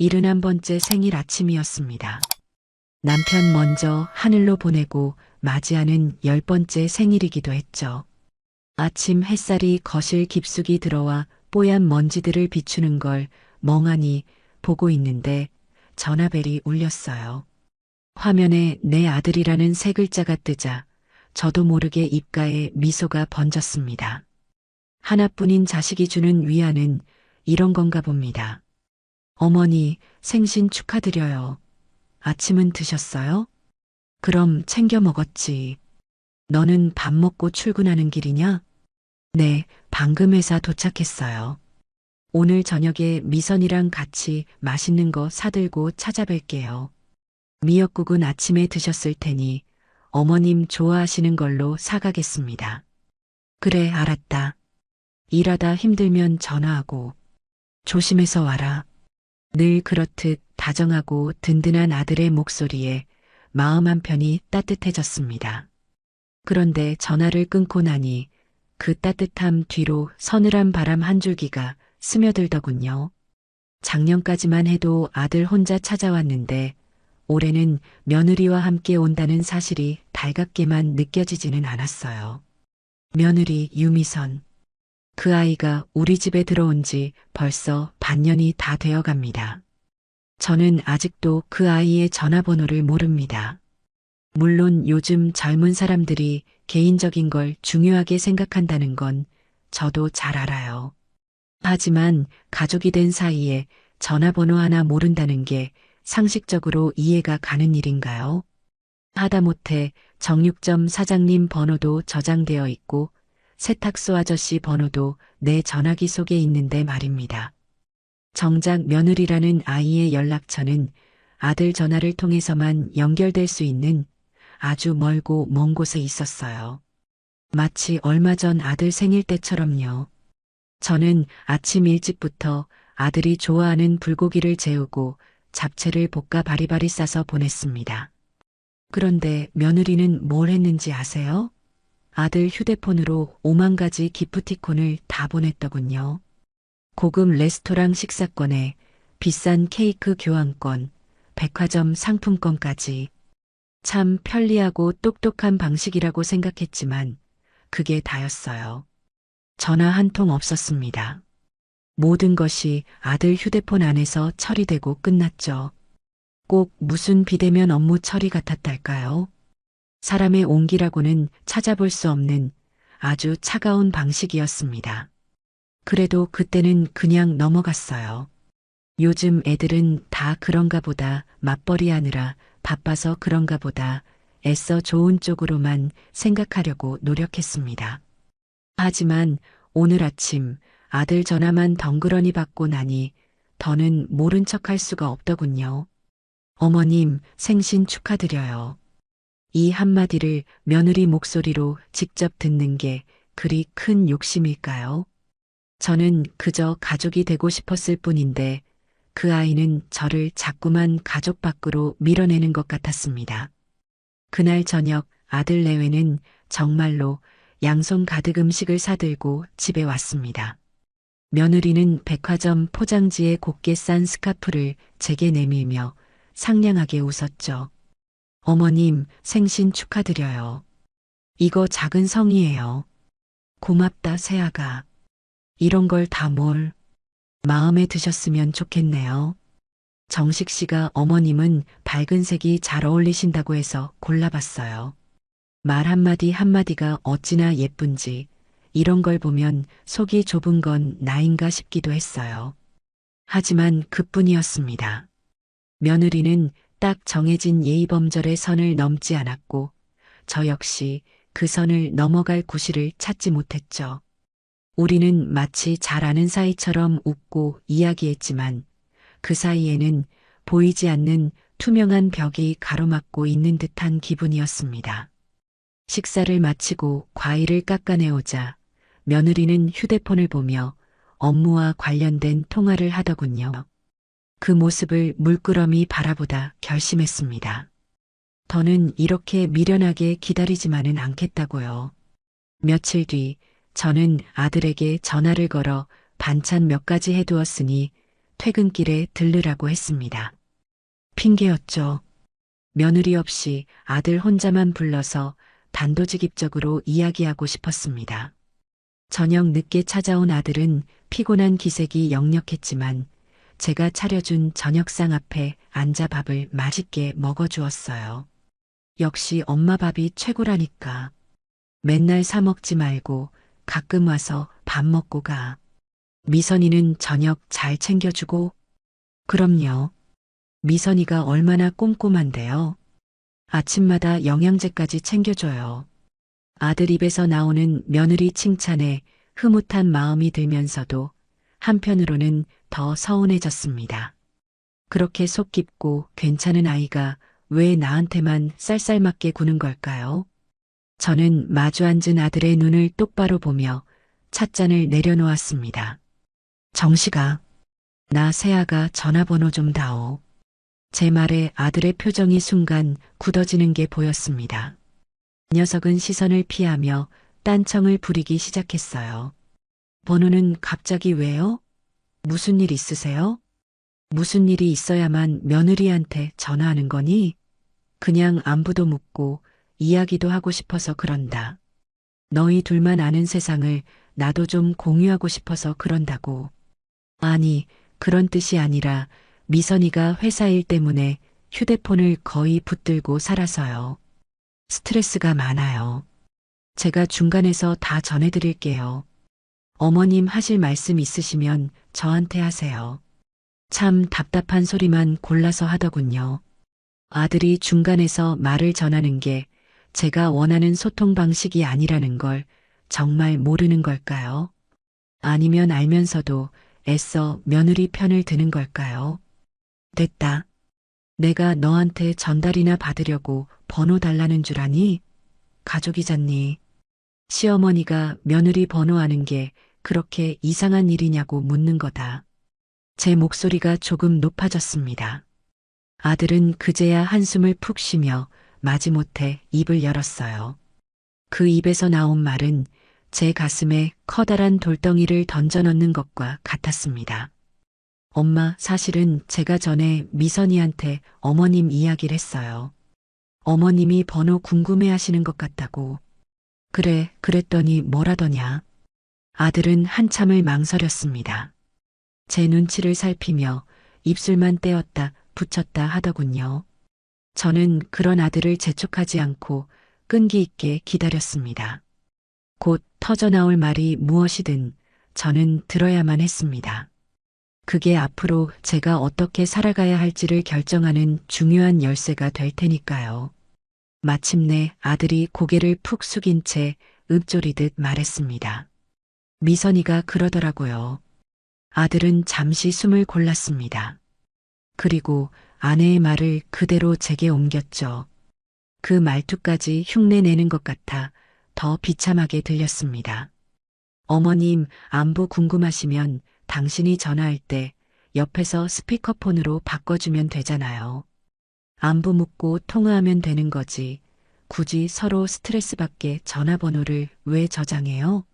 71번째 생일 아침이었습니다. 남편 먼저 하늘로 보내고 맞이하는 10번째 생일이기도 했죠. 아침 햇살이 거실 깊숙이 들어와 뽀얀 먼지들을 비추는 걸 멍하니 보고 있는데 전화벨이 울렸어요. 화면에 내 아들이라는 세 글자가 뜨자 저도 모르게 입가에 미소가 번졌습니다. 하나뿐인 자식이 주는 위안은 이런 건가 봅니다. 어머니, 생신 축하드려요. 아침은 드셨어요? 그럼 챙겨 먹었지. 너는 밥 먹고 출근하는 길이냐? 네, 방금 회사 도착했어요. 오늘 저녁에 미선이랑 같이 맛있는 거 사들고 찾아뵐게요. 미역국은 아침에 드셨을 테니 어머님 좋아하시는 걸로 사가겠습니다. 그래, 알았다. 일하다 힘들면 전화하고 조심해서 와라. 늘 그렇듯 다정하고 든든한 아들의 목소리에 마음 한편이 따뜻해졌습니다. 그런데 전화를 끊고 나니 그 따뜻함 뒤로 서늘한 바람 한 줄기가 스며들더군요. 작년까지만 해도 아들 혼자 찾아왔는데 올해는 며느리와 함께 온다는 사실이 달갑게만 느껴지지는 않았어요. 며느리 유미선. 그 아이가 우리 집에 들어온 지 벌써 반년이 다 되어 갑니다. 저는 아직도 그 아이의 전화번호를 모릅니다. 물론 요즘 젊은 사람들이 개인적인 걸 중요하게 생각한다는 건 저도 잘 알아요. 하지만 가족이 된 사이에 전화번호 하나 모른다는 게 상식적으로 이해가 가는 일인가요? 하다못해 정육점 사장님 번호도 저장되어 있고 세탁소 아저씨 번호도 내 전화기 속에 있는데 말입니다. 정작 며느리라는 아이의 연락처는 아들 전화를 통해서만 연결될 수 있는 아주 멀고 먼 곳에 있었어요. 마치 얼마 전 아들 생일 때처럼요. 저는 아침 일찍부터 아들이 좋아하는 불고기를 재우고 잡채를 볶아 바리바리 싸서 보냈습니다. 그런데 며느리는 뭘 했는지 아세요? 아들 휴대폰으로 5만 가지 기프티콘을 다 보냈더군요. 고급 레스토랑 식사권에 비싼 케이크 교환권, 백화점 상품권까지. 참 편리하고 똑똑한 방식이라고 생각했지만 그게 다였어요. 전화 한 통 없었습니다. 모든 것이 아들 휴대폰 안에서 처리되고 끝났죠. 꼭 무슨 비대면 업무 처리 같았달까요? 사람의 온기라고는 찾아볼 수 없는 아주 차가운 방식이었습니다. 그래도 그때는 그냥 넘어갔어요. 요즘 애들은 다 그런가 보다 맞벌이 하느라 바빠서 그런가 보다 애써 좋은 쪽으로만 생각하려고 노력했습니다. 하지만 오늘 아침 아들 전화만 덩그러니 받고 나니 더는 모른 척할 수가 없더군요. 어머님, 생신 축하드려요. 이 한마디를 며느리 목소리로 직접 듣는 게 그리 큰 욕심일까요? 저는 그저 가족이 되고 싶었을 뿐인데 그 아이는 저를 자꾸만 가족 밖으로 밀어내는 것 같았습니다. 그날 저녁 아들 내외는 정말로 양손 가득 음식을 사들고 집에 왔습니다. 며느리는 백화점 포장지에 곱게 싼 스카프를 제게 내밀며 상냥하게 웃었죠. 어머님, 생신 축하드려요. 이거 작은 성의예요. 고맙다, 새아가. 이런 걸 다 뭘 마음에 드셨으면 좋겠네요. 정식 씨가 어머님은 밝은 색이 잘 어울리신다고 해서 골라봤어요. 말 한마디 한마디가 어찌나 예쁜지 이런 걸 보면 속이 좁은 건 나인가 싶기도 했어요. 하지만 그뿐이었습니다. 며느리는 딱 정해진 예의범절의 선을 넘지 않았고 저 역시 그 선을 넘어갈 구실을 찾지 못했죠. 우리는 마치 잘 아는 사이처럼 웃고 이야기했지만 그 사이에는 보이지 않는 투명한 벽이 가로막고 있는 듯한 기분이었습니다. 식사를 마치고 과일을 깎아내오자 며느리는 휴대폰을 보며 업무와 관련된 통화를 하더군요. 그 모습을 물끄러미 바라보다 결심했습니다. 더는 이렇게 미련하게 기다리지만은 않겠다고요. 며칠 뒤 저는 아들에게 전화를 걸어 반찬 몇 가지 해두었으니 퇴근길에 들르라고 했습니다. 핑계였죠. 며느리 없이 아들 혼자만 불러서 단도직입적으로 이야기하고 싶었습니다. 저녁 늦게 찾아온 아들은 피곤한 기색이 역력했지만 제가 차려준 저녁상 앞에 앉아 밥을 맛있게 먹어주었어요. 역시 엄마 밥이 최고라니까. 맨날 사 먹지 말고 가끔 와서 밥 먹고 가. 미선이는 저녁 잘 챙겨주고? 그럼요. 미선이가 얼마나 꼼꼼한데요. 아침마다 영양제까지 챙겨줘요. 아들 입에서 나오는 며느리 칭찬에 흐뭇한 마음이 들면서도 한편으로는 더 서운해졌습니다. 그렇게 속 깊고 괜찮은 아이가 왜 나한테만 쌀쌀맞게 구는 걸까요? 저는 마주 앉은 아들의 눈을 똑바로 보며 찻잔을 내려놓았습니다. 정식아, 나 세아가 전화번호 좀 다오. 제 말에 아들의 표정이 순간 굳어지는 게 보였습니다. 녀석은 시선을 피하며 딴청을 부리기 시작했어요. 번호는 갑자기 왜요? 무슨 일 있으세요? 무슨 일이 있어야만 며느리한테 전화하는 거니? 그냥 안부도 묻고 이야기도 하고 싶어서 그런다. 너희 둘만 아는 세상을 나도 좀 공유하고 싶어서 그런다고. 아니, 그런 뜻이 아니라 미선이가 회사 일 때문에 휴대폰을 거의 붙들고 살아서요. 스트레스가 많아요. 제가 중간에서 다 전해드릴게요. 어머님 하실 말씀 있으시면 저한테 하세요. 참 답답한 소리만 골라서 하더군요. 아들이 중간에서 말을 전하는 게 제가 원하는 소통 방식이 아니라는 걸 정말 모르는 걸까요? 아니면 알면서도 애써 며느리 편을 드는 걸까요? 됐다. 내가 너한테 전달이나 받으려고 번호 달라는 줄 아니? 가족이잖니. 시어머니가 며느리 번호 아는 게 그렇게 이상한 일이냐고 묻는 거다. 제 목소리가 조금 높아졌습니다. 아들은 그제야 한숨을 푹 쉬며 마지못해 입을 열었어요. 그 입에서 나온 말은 제 가슴에 커다란 돌덩이를 던져넣는 것과 같았습니다. 엄마, 사실은 제가 전에 미선이한테 어머님 이야기를 했어요. 어머님이 번호 궁금해 하시는 것 같다고. 그래, 그랬더니 뭐라더냐. 아들은 한참을 망설였습니다. 제 눈치를 살피며 입술만 떼었다 붙였다 하더군요. 저는 그런 아들을 재촉하지 않고 끈기 있게 기다렸습니다. 곧 터져나올 말이 무엇이든 저는 들어야만 했습니다. 그게 앞으로 제가 어떻게 살아가야 할지를 결정하는 중요한 열쇠가 될 테니까요. 마침내 아들이 고개를 푹 숙인 채 읊조리듯 말했습니다. 미선이가 그러더라고요. 아들은 잠시 숨을 골랐습니다. 그리고 아내의 말을 그대로 제게 옮겼죠. 그 말투까지 흉내내는 것 같아 더 비참하게 들렸습니다. 어머님, 안부 궁금하시면 당신이 전화할 때 옆에서 스피커폰으로 바꿔주면 되잖아요. 안부 묻고 통화하면 되는 거지. 굳이 서로 스트레스 받게 전화번호를 왜 저장해요?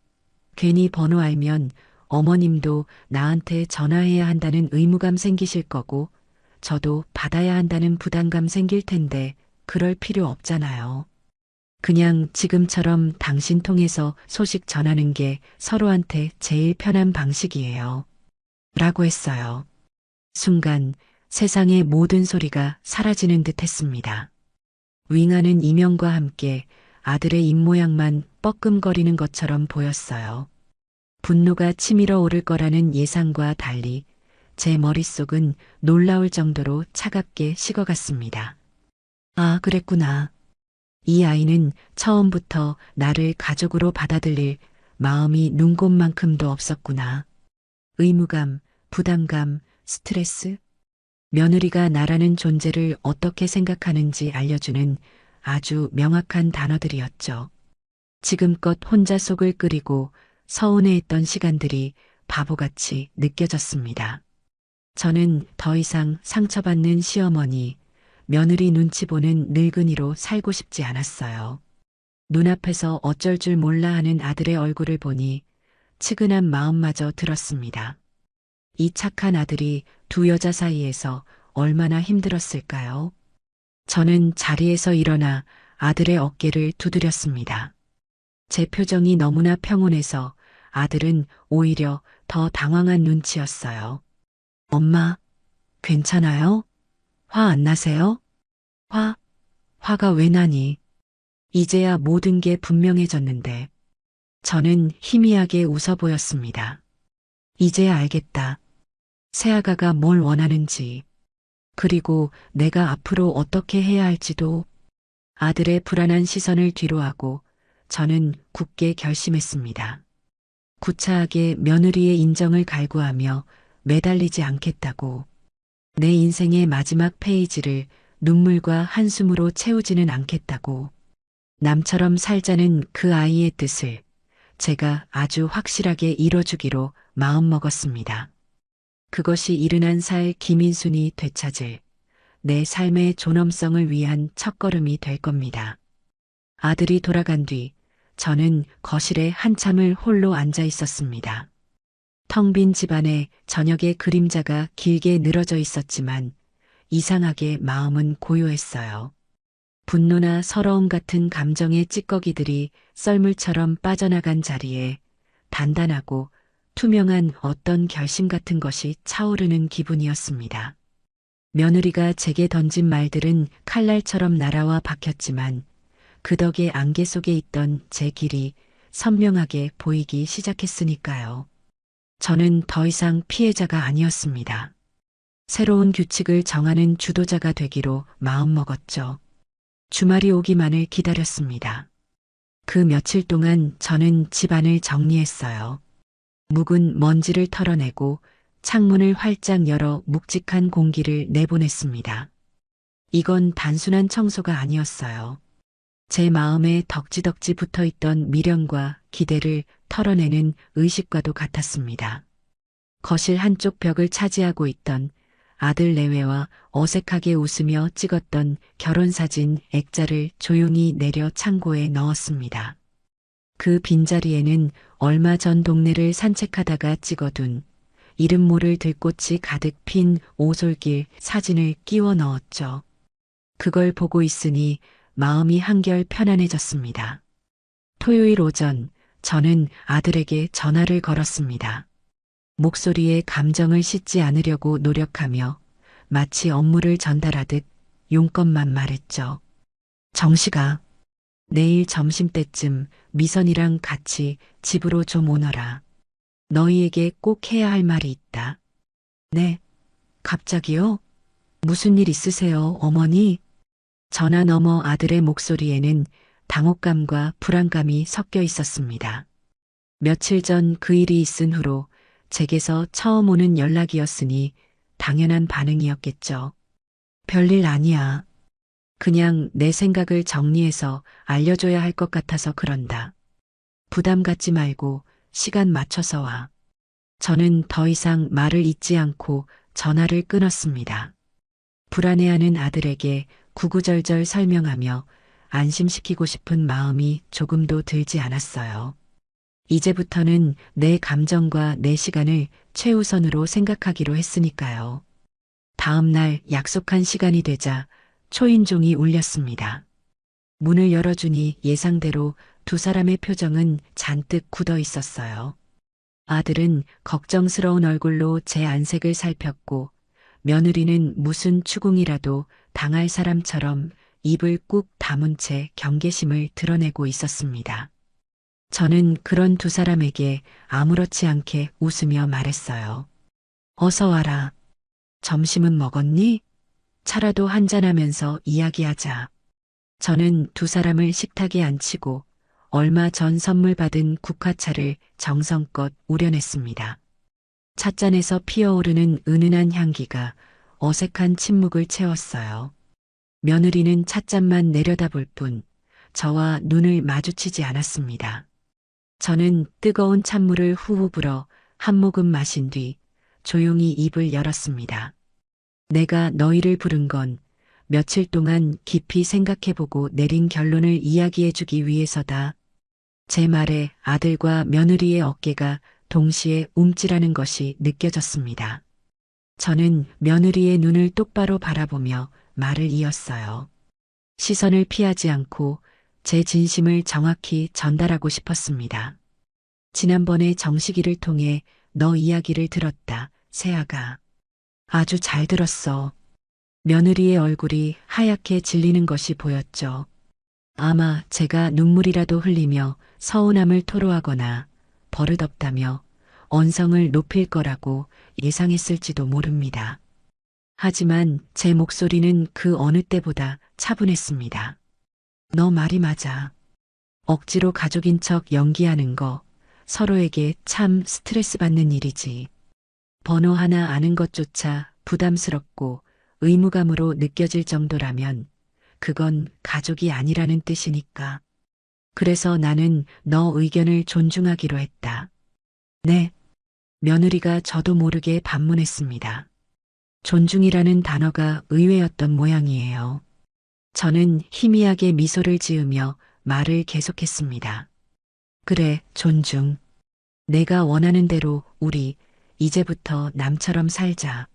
괜히 번호 알면 어머님도 나한테 전화해야 한다는 의무감 생기실 거고 저도 받아야 한다는 부담감 생길 텐데 그럴 필요 없잖아요. 그냥 지금처럼 당신 통해서 소식 전하는 게 서로한테 제일 편한 방식이에요. 라고 했어요. 순간 세상의 모든 소리가 사라지는 듯 했습니다. 윙하는 이명과 함께 아들의 입모양만 뻐끔거리는 것처럼 보였어요. 분노가 치밀어 오를 거라는 예상과 달리 제 머릿속은 놀라울 정도로 차갑게 식어갔습니다. 아, 그랬구나. 이 아이는 처음부터 나를 가족으로 받아들일 마음이 눈곱만큼도 없었구나. 의무감, 부담감, 스트레스? 며느리가 나라는 존재를 어떻게 생각하는지 알려주는 아주 명확한 단어들이었죠. 지금껏 혼자 속을 끓이고 서운해했던 시간들이 바보같이 느껴졌습니다. 저는 더 이상 상처받는 시어머니, 며느리 눈치 보는 늙은이로 살고 싶지 않았어요. 눈앞에서 어쩔 줄 몰라 하는 아들의 얼굴을 보니 측은한 마음마저 들었습니다. 이 착한 아들이 두 여자 사이에서 얼마나 힘들었을까요? 저는 자리에서 일어나 아들의 어깨를 두드렸습니다. 제 표정이 너무나 평온해서 아들은 오히려 더 당황한 눈치였어요. 엄마, 괜찮아요? 화 안 나세요? 화? 화가 왜 나니? 이제야 모든 게 분명해졌는데 저는 희미하게 웃어 보였습니다. 이제야 알겠다. 새아가가 뭘 원하는지, 그리고 내가 앞으로 어떻게 해야 할지도. 아들의 불안한 시선을 뒤로하고 저는 굳게 결심했습니다. 구차하게 며느리의 인정을 갈구하며 매달리지 않겠다고. 내 인생의 마지막 페이지를 눈물과 한숨으로 채우지는 않겠다고. 남처럼 살자는 그 아이의 뜻을 제가 아주 확실하게 이뤄주기로 마음먹었습니다. 그것이 71살 김인순이 되찾을 내 삶의 존엄성을 위한 첫걸음이 될 겁니다. 아들이 돌아간 뒤 저는 거실에 한참을 홀로 앉아 있었습니다. 텅 빈 집안에 저녁의 그림자가 길게 늘어져 있었지만 이상하게 마음은 고요했어요. 분노나 서러움 같은 감정의 찌꺼기들이 썰물처럼 빠져나간 자리에 단단하고 투명한 어떤 결심 같은 것이 차오르는 기분이었습니다. 며느리가 제게 던진 말들은 칼날처럼 날아와 박혔지만 그 덕에 안개 속에 있던 제 길이 선명하게 보이기 시작했으니까요. 저는 더 이상 피해자가 아니었습니다. 새로운 규칙을 정하는 주도자가 되기로 마음먹었죠. 주말이 오기만을 기다렸습니다. 그 며칠 동안 저는 집안을 정리했어요. 묵은 먼지를 털어내고 창문을 활짝 열어 묵직한 공기를 내보냈습니다. 이건 단순한 청소가 아니었어요. 제 마음에 덕지덕지 붙어있던 미련과 기대를 털어내는 의식과도 같았습니다. 거실 한쪽 벽을 차지하고 있던 아들 내외와 어색하게 웃으며 찍었던 결혼사진 액자를 조용히 내려 창고에 넣었습니다. 그 빈자리에는 얼마 전 동네를 산책하다가 찍어둔 이름 모를 들꽃이 가득 핀 오솔길 사진을 끼워 넣었죠. 그걸 보고 있으니 마음이 한결 편안해졌습니다. 토요일 오전 저는 아들에게 전화를 걸었습니다. 목소리에 감정을 싣지 않으려고 노력하며 마치 업무를 전달하듯 용건만 말했죠. 정식아, 내일 점심때쯤 미선이랑 같이 집으로 좀 오너라. 너희에게 꼭 해야 할 말이 있다. 네, 갑자기요? 무슨 일 있으세요, 어머니? 전화 너머 아들의 목소리에는 당혹감과 불안감이 섞여 있었습니다. 며칠 전 그 일이 있은 후로 제게서 처음 오는 연락이었으니 당연한 반응이었겠죠. 별일 아니야. 그냥 내 생각을 정리해서 알려줘야 할 것 같아서 그런다. 부담 갖지 말고 시간 맞춰서 와. 저는 더 이상 말을 잇지 않고 전화를 끊었습니다. 불안해하는 아들에게 구구절절 설명하며 안심시키고 싶은 마음이 조금도 들지 않았어요. 이제부터는 내 감정과 내 시간을 최우선으로 생각하기로 했으니까요. 다음 날 약속한 시간이 되자 초인종이 울렸습니다. 문을 열어주니 예상대로 두 사람의 표정은 잔뜩 굳어 있었어요. 아들은 걱정스러운 얼굴로 제 안색을 살폈고 며느리는 무슨 추궁이라도 당할 사람처럼 입을 꾹 다문 채 경계심을 드러내고 있었습니다. 저는 그런 두 사람에게 아무렇지 않게 웃으며 말했어요. 어서 와라. 점심은 먹었니? 차라도 한잔하면서 이야기하자. 저는 두 사람을 식탁에 앉히고 얼마 전 선물 받은 국화차를 정성껏 우려냈습니다. 찻잔에서 피어오르는 은은한 향기가 어색한 침묵을 채웠어요. 며느리는 찻잔만 내려다볼 뿐 저와 눈을 마주치지 않았습니다. 저는 뜨거운 찬물을 후후 불어 한 모금 마신 뒤 조용히 입을 열었습니다. 내가 너희를 부른 건 며칠 동안 깊이 생각해보고 내린 결론을 이야기해주기 위해서다. 제 말에 아들과 며느리의 어깨가 동시에 움찔하는 것이 느껴졌습니다. 저는 며느리의 눈을 똑바로 바라보며 말을 이었어요. 시선을 피하지 않고 제 진심을 정확히 전달하고 싶었습니다. 지난번에 정식이를 통해 너 이야기를 들었다, 세아가. 아주 잘 들었어. 며느리의 얼굴이 하얗게 질리는 것이 보였죠. 아마 제가 눈물이라도 흘리며 서운함을 토로하거나 버릇없다며 언성을 높일 거라고 예상했을지도 모릅니다. 하지만 제 목소리는 그 어느 때보다 차분했습니다. 너 말이 맞아. 억지로 가족인 척 연기하는 거 서로에게 참 스트레스 받는 일이지. 번호 하나 아는 것조차 부담스럽고 의무감으로 느껴질 정도라면 그건 가족이 아니라는 뜻이니까. 그래서 나는 너 의견을 존중하기로 했다. 네. 며느리가 저도 모르게 반문했습니다. 존중이라는 단어가 의외였던 모양이에요. 저는 희미하게 미소를 지으며 말을 계속했습니다. 그래, 존중. 내가 원하는 대로 우리 이제부터 남처럼 살자.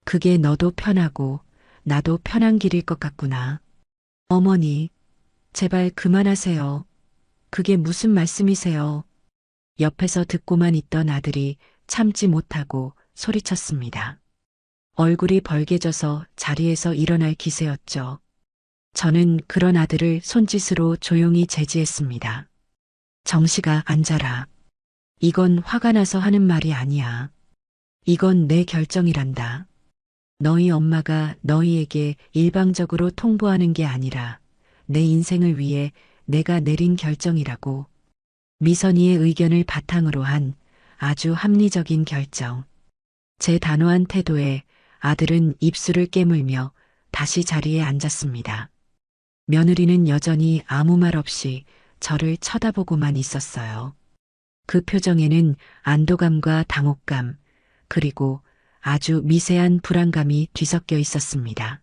그게 너도 편하고 나도 편한 길일 것 같구나. 어머니, 제발 그만하세요. 그게 무슨 말씀이세요? 옆에서 듣고만 있던 아들이 참지 못하고 소리쳤습니다. 얼굴이 벌개져서 자리에서 일어날 기세였죠. 저는 그런 아들을 손짓으로 조용히 제지했습니다. 정식아, 앉아라. 이건 화가 나서 하는 말이 아니야. 이건 내 결정이란다. 너희 엄마가 너희에게 일방적으로 통보하는 게 아니라 내 인생을 위해 내가 내린 결정이라고. 미선이의 의견을 바탕으로 한 아주 합리적인 결정. 제 단호한 태도에 아들은 입술을 깨물며 다시 자리에 앉았습니다. 며느리는 여전히 아무 말 없이 저를 쳐다보고만 있었어요. 그 표정에는 안도감과 당혹감, 그리고 아주 미세한 불안감이 뒤섞여 있었습니다.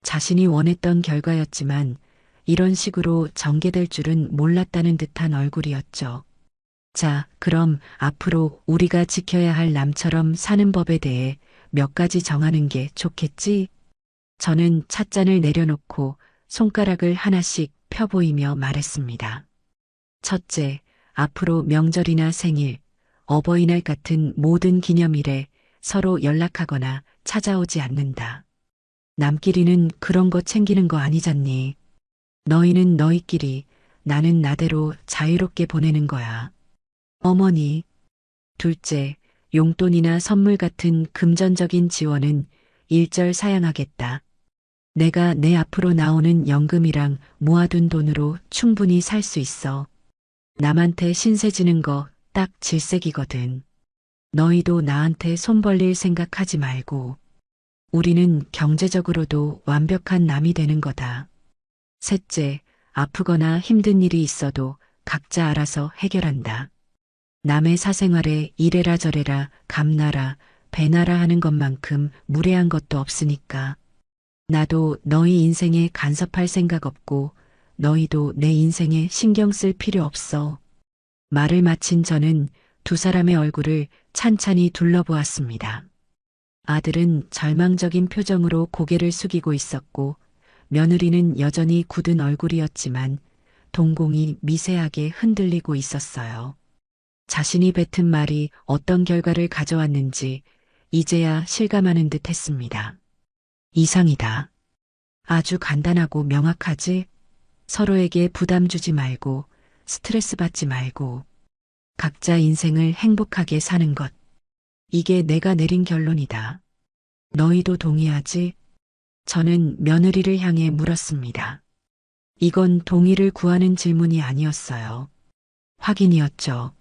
자신이 원했던 결과였지만 이런 식으로 전개될 줄은 몰랐다는 듯한 얼굴이었죠. 자, 그럼 앞으로 우리가 지켜야 할 남처럼 사는 법에 대해 몇 가지 정하는 게 좋겠지? 저는 찻잔을 내려놓고 손가락을 하나씩 펴보이며 말했습니다. 첫째, 앞으로 명절이나 생일, 어버이날 같은 모든 기념일에 서로 연락하거나 찾아오지 않는다. 남끼리는 그런 거 챙기는 거 아니잖니. 너희는 너희끼리, 나는 나대로 자유롭게 보내는 거야. 어머니. 둘째, 용돈이나 선물 같은 금전적인 지원은 일절 사양하겠다. 내가 내 앞으로 나오는 연금이랑 모아둔 돈으로 충분히 살 수 있어. 남한테 신세 지는 거 딱 질색이거든. 너희도 나한테 손 벌릴 생각하지 말고. 우리는 경제적으로도 완벽한 남이 되는 거다. 셋째, 아프거나 힘든 일이 있어도 각자 알아서 해결한다. 남의 사생활에 이래라 저래라 감나라 배나라 하는 것만큼 무례한 것도 없으니까. 나도 너희 인생에 간섭할 생각 없고 너희도 내 인생에 신경 쓸 필요 없어. 말을 마친 저는 두 사람의 얼굴을 찬찬히 둘러보았습니다. 아들은 절망적인 표정으로 고개를 숙이고 있었고 며느리는 여전히 굳은 얼굴이었지만 동공이 미세하게 흔들리고 있었어요. 자신이 뱉은 말이 어떤 결과를 가져왔는지 이제야 실감하는 듯 했습니다. 이상이다. 아주 간단하고 명확하지? 서로에게 부담 주지 말고 스트레스 받지 말고 각자 인생을 행복하게 사는 것. 이게 내가 내린 결론이다. 너희도 동의하지? 저는 며느리를 향해 물었습니다. 이건 동의를 구하는 질문이 아니었어요. 확인이었죠.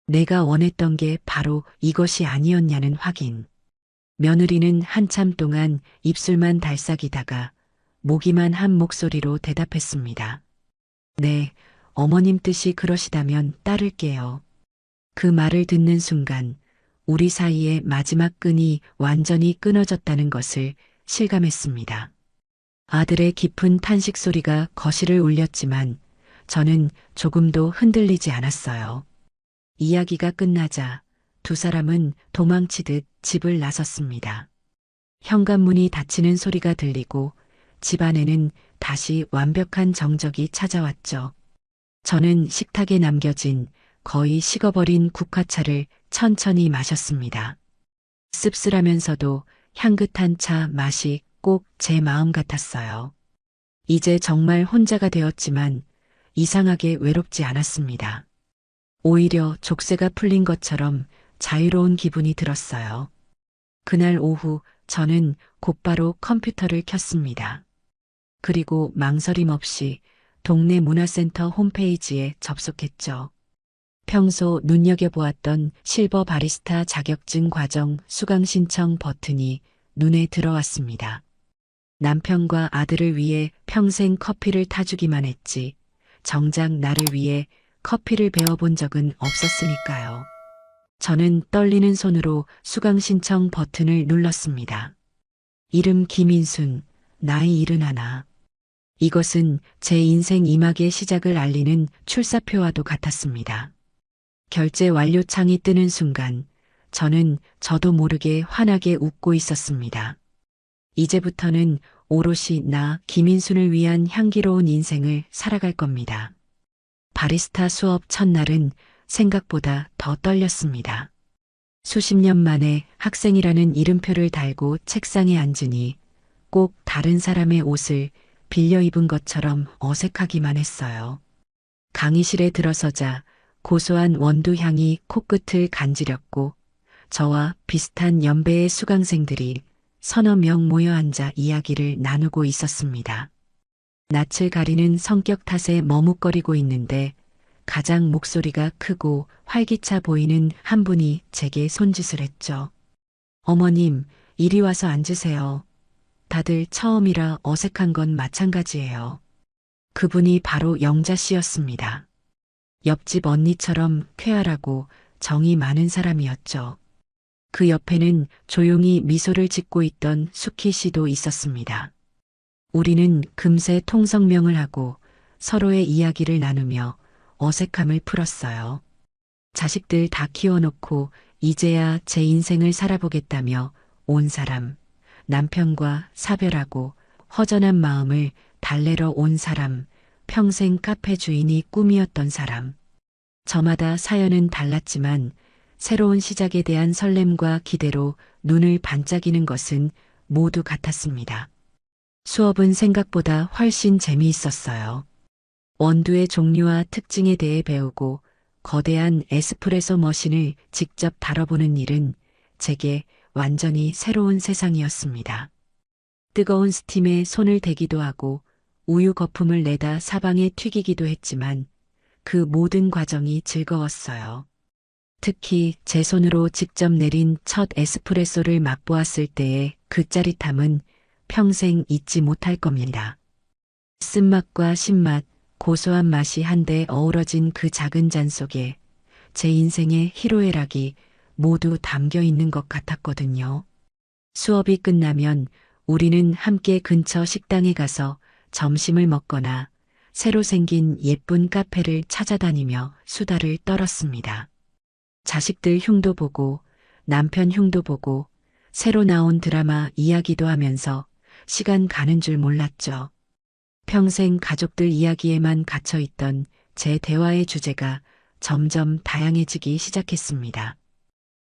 내가 원했던 게 바로 이것이 아니었냐는 확인. 며느리는 한참 동안 입술만 달싹이다가 모기만 한 목소리로 대답했습니다. 네, 어머님 뜻이 그러시다면 따를게요. 그 말을 듣는 순간 우리 사이의 마지막 끈이 완전히 끊어졌다는 것을 실감했습니다. 아들의 깊은 탄식 소리가 거실을 울렸지만 저는 조금도 흔들리지 않았어요. 이야기가 끝나자 두 사람은 도망치듯 집을 나섰습니다. 현관문이 닫히는 소리가 들리고 집 안에는 다시 완벽한 정적이 찾아왔죠. 저는 식탁에 남겨진 거의 식어버린 국화차를 천천히 마셨습니다. 씁쓸하면서도 향긋한 차 맛이 꼭 제 마음 같았어요. 이제 정말 혼자가 되었지만 이상하게 외롭지 않았습니다. 오히려 족쇄가 풀린 것처럼 자유로운 기분이 들었어요. 그날 오후 저는 곧바로 컴퓨터를 켰습니다. 그리고 망설임 없이 동네 문화센터 홈페이지에 접속했죠. 평소 눈여겨보았던 실버 바리스타 자격증 과정 수강 신청 버튼이 눈에 들어왔습니다. 남편과 아들을 위해 평생 커피를 타주기만 했지 정작 나를 위해 커피를 배워본 적은 없었으니까요. 저는 떨리는 손으로 수강 신청 버튼을 눌렀습니다. 이름 김인순, 나이 71. 이것은 제 인생 이막의 시작을 알리는 출사표와도 같았습니다. 결제 완료 창이 뜨는 순간 저는 저도 모르게 환하게 웃고 있었습니다. 이제부터는 오롯이 나 김인순을 위한 향기로운 인생을 살아갈 겁니다. 바리스타 수업 첫날은 생각보다 더 떨렸습니다. 수십 년 만에 학생이라는 이름표를 달고 책상에 앉으니 꼭 다른 사람의 옷을 빌려 입은 것처럼 어색하기만 했어요. 강의실에 들어서자 고소한 원두 향이 코끝을 간지렸고 저와 비슷한 연배의 수강생들이 서너 명 모여 앉아 이야기를 나누고 있었습니다. 낯을 가리는 성격 탓에 머뭇거리고 있는데 가장 목소리가 크고 활기차 보이는 한 분이 제게 손짓을 했죠. 어머님, 이리 와서 앉으세요. 다들 처음이라 어색한 건 마찬가지예요. 그분이 바로 영자 씨였습니다. 옆집 언니처럼 쾌활하고 정이 많은 사람이었죠. 그 옆에는 조용히 미소를 짓고 있던 수키 씨도 있었습니다. 우리는 금세 통성명을 하고 서로의 이야기를 나누며 어색함을 풀었어요. 자식들 다 키워놓고 이제야 제 인생을 살아보겠다며 온 사람, 남편과 사별하고 허전한 마음을 달래러 온 사람, 평생 카페 주인이 꿈이었던 사람. 저마다 사연은 달랐지만 새로운 시작에 대한 설렘과 기대로 눈을 반짝이는 것은 모두 같았습니다. 수업은 생각보다 훨씬 재미있었어요. 원두의 종류와 특징에 대해 배우고 거대한 에스프레소 머신을 직접 다뤄보는 일은 제게 완전히 새로운 세상이었습니다. 뜨거운 스팀에 손을 대기도 하고 우유 거품을 내다 사방에 튀기기도 했지만 그 모든 과정이 즐거웠어요. 특히 제 손으로 직접 내린 첫 에스프레소를 맛보았을 때의 그 짜릿함은 평생 잊지 못할 겁니다. 쓴맛과 신맛, 고소한 맛이 한데 어우러진 그 작은 잔 속에 제 인생의 희로애락이 모두 담겨 있는 것 같았거든요. 수업이 끝나면 우리는 함께 근처 식당에 가서 점심을 먹거나 새로 생긴 예쁜 카페를 찾아다니며 수다를 떨었습니다. 자식들 흉도 보고 남편 흉도 보고 새로 나온 드라마 이야기도 하면서 시간 가는 줄 몰랐죠. 평생 가족들 이야기에만 갇혀있던 제 대화의 주제가 점점 다양해지기 시작했습니다.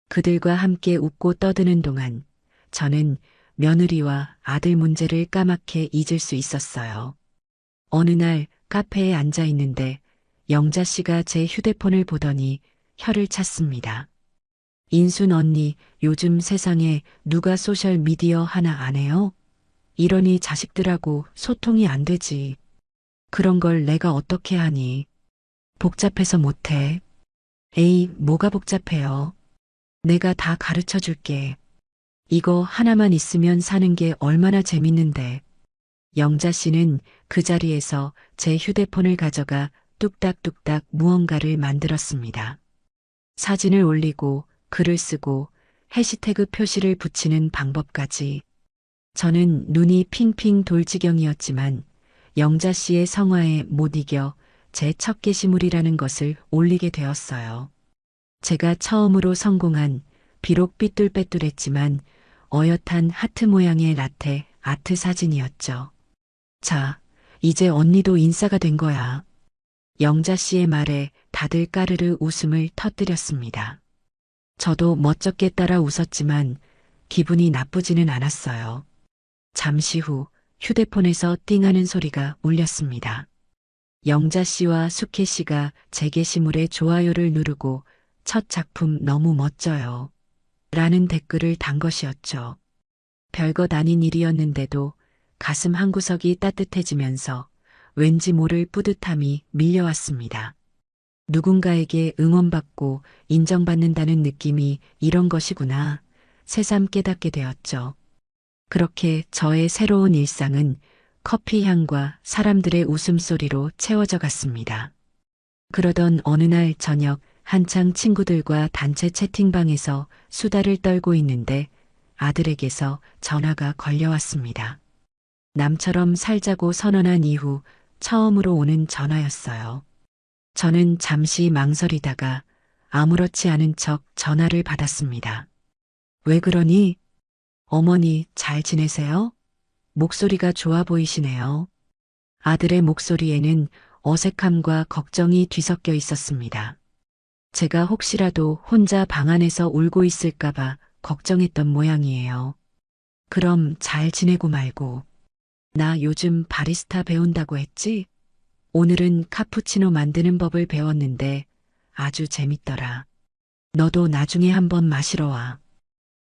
그들과 함께 웃고 떠드는 동안 저는 며느리와 아들 문제를 까맣게 잊을 수 있었어요. 어느 날 카페에 앉아 있는데 영자 씨가 제 휴대폰을 보더니 혀를 찼습니다. 인순 언니, 요즘 세상에 누가 소셜 미디어 하나 안 해요? 이러니 자식들하고 소통이 안 되지. 그런 걸 내가 어떻게 하니? 복잡해서 못해. 에이, 뭐가 복잡해요. 내가 다 가르쳐 줄게. 이거 하나만 있으면 사는 게 얼마나 재밌는데. 영자 씨는 그 자리에서 제 휴대폰을 가져가 뚝딱뚝딱 무언가를 만들었습니다. 사진을 올리고 글을 쓰고 해시태그 표시를 붙이는 방법까지. 저는 눈이 핑핑 돌 지경이었지만 영자 씨의 성화에 못 이겨 제 첫 게시물이라는 것을 올리게 되었어요. 제가 처음으로 성공한, 비록 삐뚤빼뚤했지만 어엿한 하트 모양의 라테 아트 사진이었죠. 자, 이제 언니도 인싸가 된 거야. 영자 씨의 말에 다들 까르르 웃음을 터뜨렸습니다. 저도 멋쩍게 따라 웃었지만 기분이 나쁘지는 않았어요. 잠시 후 휴대폰에서 띵하는 소리가 울렸습니다. 영자 씨와 숙혜 씨가 제 게시물에 좋아요를 누르고 첫 작품 너무 멋져요. 라는 댓글을 단 것이었죠. 별것 아닌 일이었는데도 가슴 한구석이 따뜻해지면서 왠지 모를 뿌듯함이 밀려왔습니다. 누군가에게 응원받고 인정받는다는 느낌이 이런 것이구나 새삼 깨닫게 되었죠. 그렇게 저의 새로운 일상은 커피 향과 사람들의 웃음소리로 채워져 갔습니다. 그러던 어느 날 저녁 한창 친구들과 단체 채팅방에서 수다를 떨고 있는데 아들에게서 전화가 걸려왔습니다. 남처럼 살자고 선언한 이후 처음으로 오는 전화였어요. 저는 잠시 망설이다가 아무렇지 않은 척 전화를 받았습니다. 왜 그러니? 어머니 잘 지내세요? 목소리가 좋아 보이시네요. 아들의 목소리에는 어색함과 걱정이 뒤섞여 있었습니다. 제가 혹시라도 혼자 방 안에서 울고 있을까봐 걱정했던 모양이에요. 그럼 잘 지내고 말고. 나 요즘 바리스타 배운다고 했지? 오늘은 카푸치노 만드는 법을 배웠는데 아주 재밌더라. 너도 나중에 한번 마시러 와.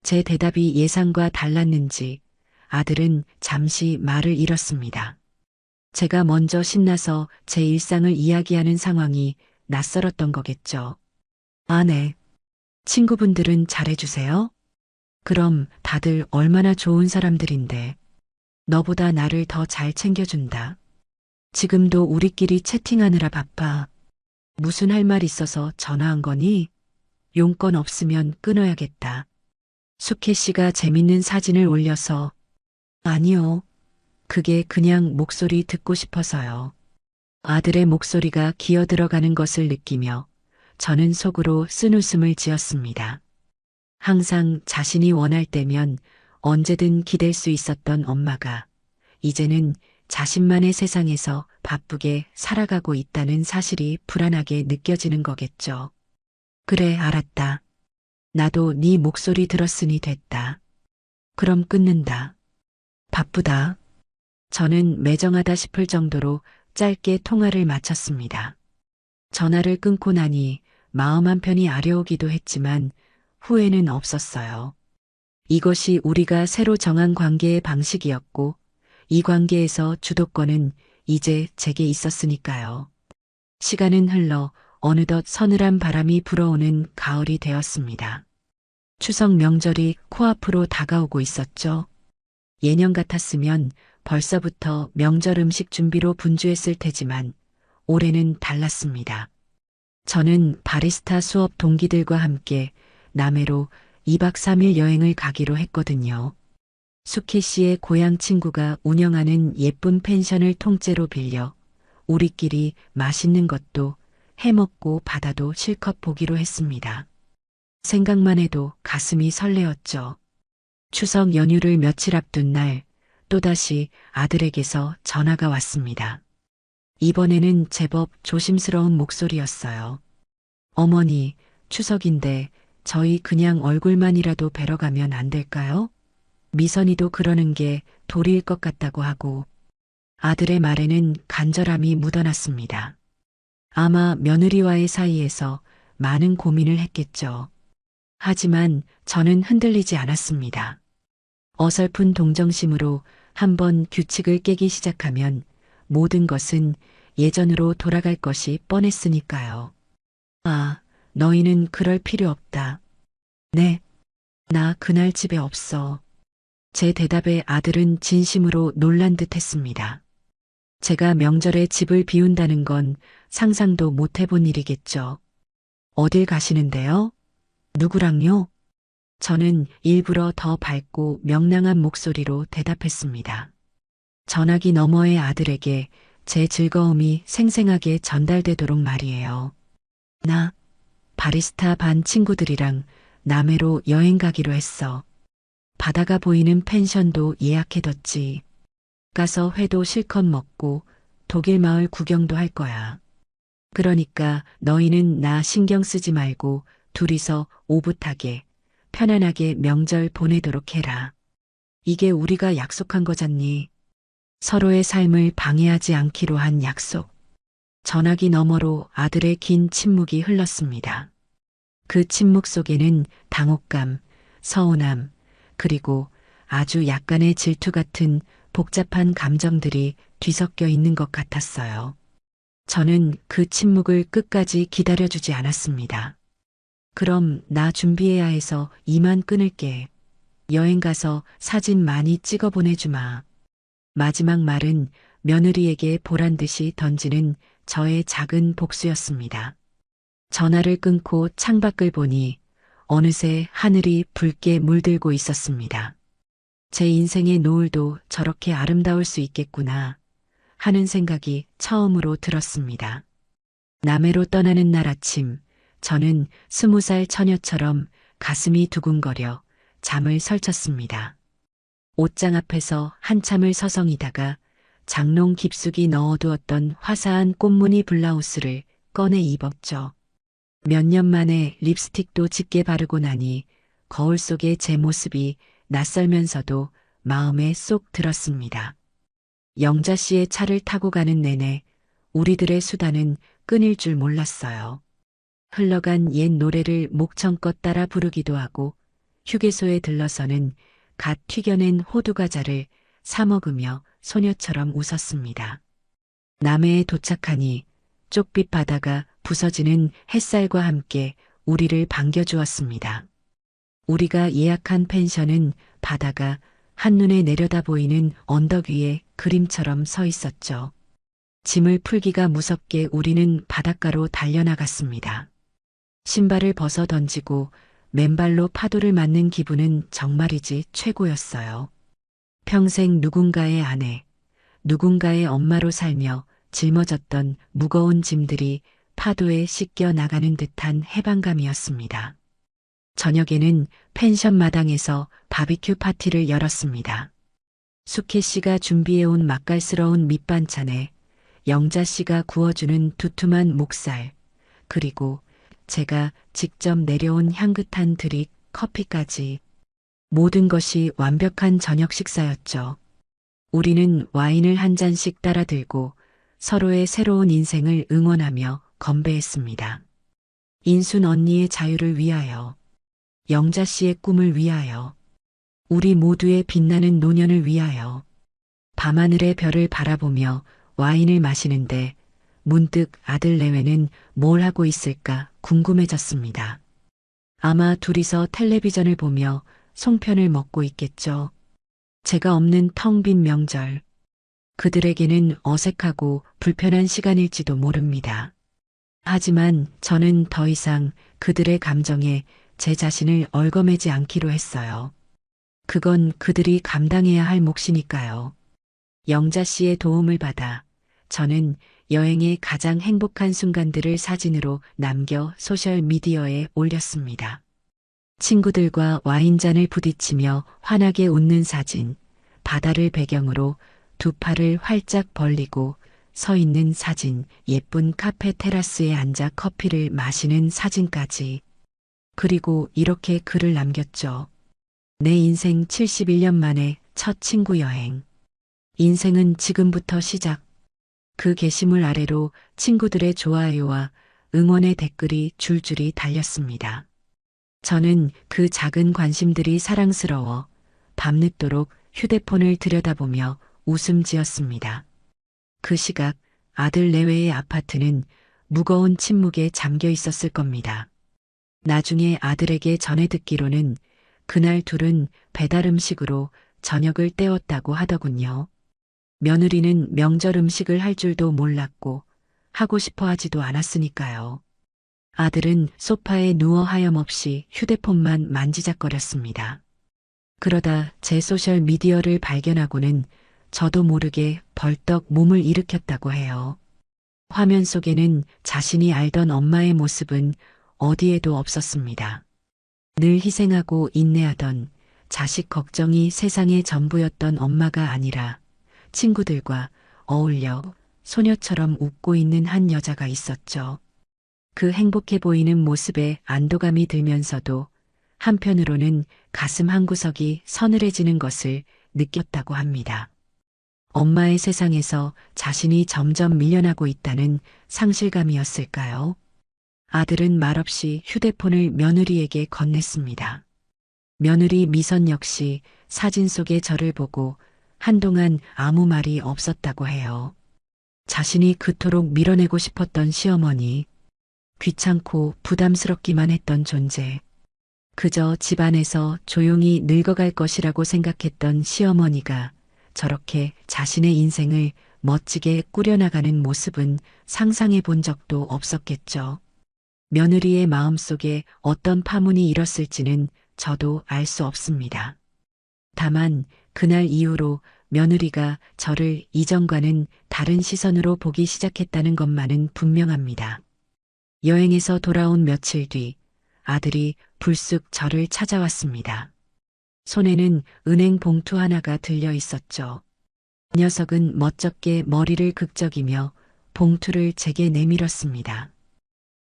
제 대답이 예상과 달랐는지 아들은 잠시 말을 잃었습니다. 제가 먼저 신나서 제 일상을 이야기하는 상황이 낯설었던 거겠죠. 아, 네. 친구분들은 잘해주세요? 그럼 다들 얼마나 좋은 사람들인데. 너보다 나를 더 잘 챙겨준다. 지금도 우리끼리 채팅하느라 바빠. 무슨 할 말 있어서 전화한 거니? 용건 없으면 끊어야겠다. 숙혜 씨가 재밌는 사진을 올려서 아니요. 그게 그냥 목소리 듣고 싶어서요. 아들의 목소리가 기어 들어가는 것을 느끼며 저는 속으로 쓴웃음을 지었습니다. 항상 자신이 원할 때면 언제든 기댈 수 있었던 엄마가 이제는 자신만의 세상에서 바쁘게 살아가고 있다는 사실이 불안하게 느껴지는 거겠죠. 그래, 알았다. 나도 네 목소리 들었으니 됐다. 그럼 끊는다. 바쁘다. 저는 매정하다 싶을 정도로 짧게 통화를 마쳤습니다. 전화를 끊고 나니 마음 한편이 아려오기도 했지만 후회는 없었어요. 이것이 우리가 새로 정한 관계의 방식이었고 이 관계에서 주도권은 이제 제게 있었으니까요. 시간은 흘러 어느덧 서늘한 바람이 불어오는 가을이 되었습니다. 추석 명절이 코앞으로 다가오고 있었죠. 예년 같았으면 벌써부터 명절 음식 준비로 분주했을 테지만 올해는 달랐습니다. 저는 바리스타 수업 동기들과 함께 남해로 2박 3일 여행을 가기로 했거든요. 숙희 씨의 고향 친구가 운영하는 예쁜 펜션을 통째로 빌려 우리끼리 맛있는 것도 해먹고 바다도 실컷 보기로 했습니다. 생각만 해도 가슴이 설레었죠. 추석 연휴를 며칠 앞둔 날 또다시 아들에게서 전화가 왔습니다. 이번에는 제법 조심스러운 목소리였어요. 어머니, 추석인데 저희 그냥 얼굴만이라도 뵈러 가면 안 될까요? 미선이도 그러는 게 도리일 것 같다고 하고 아들의 말에는 간절함이 묻어났습니다. 아마 며느리와의 사이에서 많은 고민을 했겠죠. 하지만 저는 흔들리지 않았습니다. 어설픈 동정심으로 한번 규칙을 깨기 시작하면 모든 것은 예전으로 돌아갈 것이 뻔했으니까요. 아, 너희는 그럴 필요 없다. 네, 나 그날 집에 없어. 제 대답에 아들은 진심으로 놀란 듯 했습니다. 제가 명절에 집을 비운다는 건 상상도 못 해본 일이겠죠. 어딜 가시는데요? 누구랑요? 저는 일부러 더 밝고 명랑한 목소리로 대답했습니다. 전화기 너머의 아들에게 제 즐거움이 생생하게 전달되도록 말이에요. 바리스타 반 친구들이랑 남해로 여행 가기로 했어. 바다가 보이는 펜션도 예약해뒀지. 가서 회도 실컷 먹고 독일 마을 구경도 할 거야. 그러니까 너희는 나 신경 쓰지 말고 둘이서 오붓하게 편안하게 명절 보내도록 해라. 이게 우리가 약속한 거잖니. 서로의 삶을 방해하지 않기로 한 약속. 전화기 너머로 아들의 긴 침묵이 흘렀습니다. 그 침묵 속에는 당혹감, 서운함, 그리고 아주 약간의 질투 같은 복잡한 감정들이 뒤섞여 있는 것 같았어요. 저는 그 침묵을 끝까지 기다려주지 않았습니다. 그럼 나 준비해야 해서 이만 끊을게. 여행 가서 사진 많이 찍어 보내주마. 마지막 말은 며느리에게 보란 듯이 던지는 저의 작은 복수였습니다. 전화를 끊고 창밖을 보니 어느새 하늘이 붉게 물들고 있었습니다. 제 인생의 노을도 저렇게 아름다울 수 있겠구나 하는 생각이 처음으로 들었습니다. 남해로 떠나는 날 아침, 저는 20살 처녀처럼 가슴이 두근거려 잠을 설쳤습니다. 옷장 앞에서 한참을 서성이다가 장롱 깊숙이 넣어두었던 화사한 꽃무늬 블라우스를 꺼내 입었죠. 몇 년 만에 립스틱도 짙게 바르고 나니 거울 속의 제 모습이 낯설면서도 마음에 쏙 들었습니다. 영자 씨의 차를 타고 가는 내내 우리들의 수다는 끊일 줄 몰랐어요. 흘러간 옛 노래를 목청껏 따라 부르기도 하고 휴게소에 들러서는 갓 튀겨낸 호두과자를 사 먹으며 소녀처럼 웃었습니다. 남해에 도착하니 쪽빛 바다가 부서지는 햇살과 함께 우리를 반겨주었습니다. 우리가 예약한 펜션은 바다가 한눈에 내려다 보이는 언덕 위에 그림처럼 서 있었죠. 짐을 풀기가 무섭게 우리는 바닷가로 달려나갔습니다. 신발을 벗어 던지고 맨발로 파도를 맞는 기분은 정말이지 최고였어요. 평생 누군가의 아내, 누군가의 엄마로 살며 짊어졌던 무거운 짐들이 파도에 씻겨 나가는 듯한 해방감이었습니다. 저녁에는 펜션 마당에서 바비큐 파티를 열었습니다. 수케 씨가 준비해온 맛깔스러운 밑반찬에 영자 씨가 구워주는 두툼한 목살, 그리고 제가 직접 내려온 향긋한 드립, 커피까지 모든 것이 완벽한 저녁 식사였죠. 우리는 와인을 한 잔씩 따라 들고 서로의 새로운 인생을 응원하며 건배했습니다. 인순 언니의 자유를 위하여, 영자 씨의 꿈을 위하여, 우리 모두의 빛나는 노년을 위하여. 밤하늘의 별을 바라보며 와인을 마시는데 문득 아들 내외는 뭘 하고 있을까 궁금해졌습니다. 아마 둘이서 텔레비전을 보며 송편을 먹고 있겠죠. 제가 없는 텅 빈 명절. 그들에게는 어색하고 불편한 시간일지도 모릅니다. 하지만 저는 더 이상 그들의 감정에 제 자신을 얽어매지 않기로 했어요. 그건 그들이 감당해야 할 몫이니까요. 영자 씨의 도움을 받아 저는 여행의 가장 행복한 순간들을 사진으로 남겨 소셜미디어에 올렸습니다. 친구들과 와인잔을 부딪히며 환하게 웃는 사진, 바다를 배경으로 두 팔을 활짝 벌리고 서 있는 사진, 예쁜 카페 테라스에 앉아 커피를 마시는 사진까지. 그리고 이렇게 글을 남겼죠. 내 인생 71년 만에 첫 친구 여행. 인생은 지금부터 시작. 그 게시물 아래로 친구들의 좋아요와 응원의 댓글이 줄줄이 달렸습니다. 저는 그 작은 관심들이 사랑스러워 밤늦도록 휴대폰을 들여다보며 웃음 지었습니다. 그 시각 아들 내외의 아파트는 무거운 침묵에 잠겨 있었을 겁니다. 나중에 아들에게 전해 듣기로는 그날 둘은 배달 음식으로 저녁을 때웠다고 하더군요. 며느리는 명절 음식을 할 줄도 몰랐고 하고 싶어 하지도 않았으니까요. 아들은 소파에 누워 하염없이 휴대폰만 만지작거렸습니다. 그러다 제 소셜 미디어를 발견하고는 저도 모르게 벌떡 몸을 일으켰다고 해요. 화면 속에는 자신이 알던 엄마의 모습은 어디에도 없었습니다. 늘 희생하고 인내하던, 자식 걱정이 세상의 전부였던 엄마가 아니라 친구들과 어울려 소녀처럼 웃고 있는 한 여자가 있었죠. 그 행복해 보이는 모습에 안도감이 들면서도 한편으로는 가슴 한구석이 서늘해지는 것을 느꼈다고 합니다. 엄마의 세상에서 자신이 점점 밀려나고 있다는 상실감이었을까요? 아들은 말없이 휴대폰을 며느리에게 건넸습니다. 며느리 미선 역시 사진 속의 저를 보고 한동안 아무 말이 없었다고 해요. 자신이 그토록 밀어내고 싶었던 시어머니, 귀찮고 부담스럽기만 했던 존재, 그저 집안에서 조용히 늙어갈 것이라고 생각했던 시어머니가 저렇게 자신의 인생을 멋지게 꾸려나가는 모습은 상상해 본 적도 없었겠죠. 며느리의 마음속에 어떤 파문이 일었을지는 저도 알 수 없습니다. 다만 그날 이후로 며느리가 저를 이전과는 다른 시선으로 보기 시작했다는 것만은 분명합니다. 여행에서 돌아온 며칠 뒤 아들이 불쑥 저를 찾아왔습니다. 손에는 은행 봉투 하나가 들려 있었죠. 녀석은 멋쩍게 머리를 극적이며 봉투를 제게 내밀었습니다.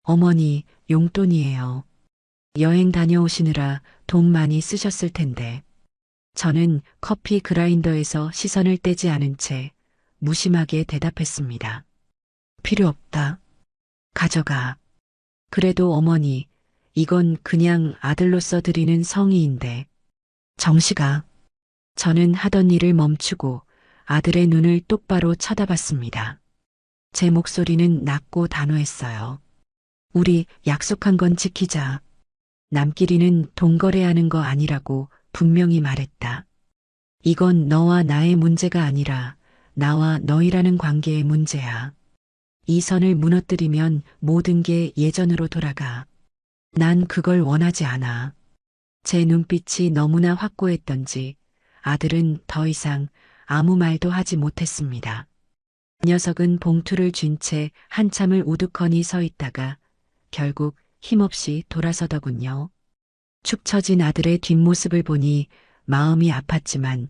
어머니, 용돈이에요. 여행 다녀오시느라 돈 많이 쓰셨을 텐데. 저는 커피 그라인더에서 시선을 떼지 않은 채 무심하게 대답했습니다. 필요 없다. 가져가. 그래도 어머니, 이건 그냥 아들로서 드리는 성의인데. 정식아. 저는 하던 일을 멈추고 아들의 눈을 똑바로 쳐다봤습니다. 제 목소리는 낮고 단호했어요. 우리 약속한 건 지키자. 남끼리는 돈거래하는 거 아니라고 분명히 말했다. 이건 너와 나의 문제가 아니라 나와 너희라는 관계의 문제야. 이 선을 무너뜨리면 모든 게 예전으로 돌아가. 난 그걸 원하지 않아. 제 눈빛이 너무나 확고했던지 아들은 더 이상 아무 말도 하지 못했습니다. 녀석은 봉투를 쥔 채 한참을 우두커니 서 있다가 결국 힘없이 돌아서더군요. 축 처진 아들의 뒷모습을 보니 마음이 아팠지만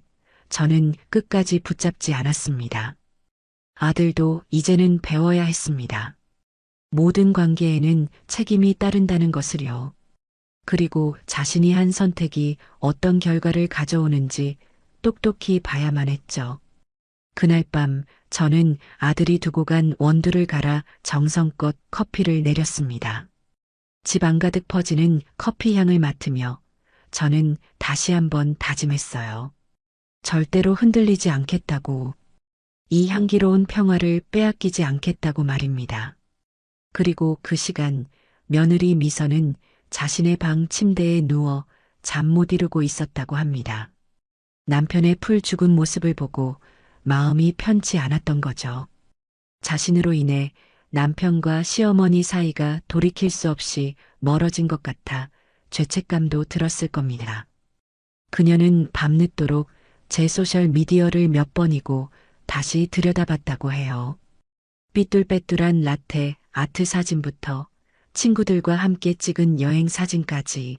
저는 끝까지 붙잡지 않았습니다. 아들도 이제는 배워야 했습니다. 모든 관계에는 책임이 따른다는 것을요. 그리고 자신이 한 선택이 어떤 결과를 가져오는지 똑똑히 봐야만 했죠. 그날 밤 저는 아들이 두고 간 원두를 갈아 정성껏 커피를 내렸습니다. 집 안 가득 퍼지는 커피 향을 맡으며 저는 다시 한번 다짐했어요. 절대로 흔들리지 않겠다고. 이 향기로운 평화를 빼앗기지 않겠다고 말입니다. 그리고 그 시간 며느리 미선은 자신의 방 침대에 누워 잠 못 이루고 있었다고 합니다. 남편의 풀 죽은 모습을 보고 마음이 편치 않았던 거죠. 자신으로 인해 남편과 시어머니 사이가 돌이킬 수 없이 멀어진 것 같아 죄책감도 들었을 겁니다. 그녀는 밤늦도록 제 소셜 미디어를 몇 번이고 다시 들여다봤다고 해요. 삐뚤빼뚤한 라테 아트 사진부터 친구들과 함께 찍은 여행 사진까지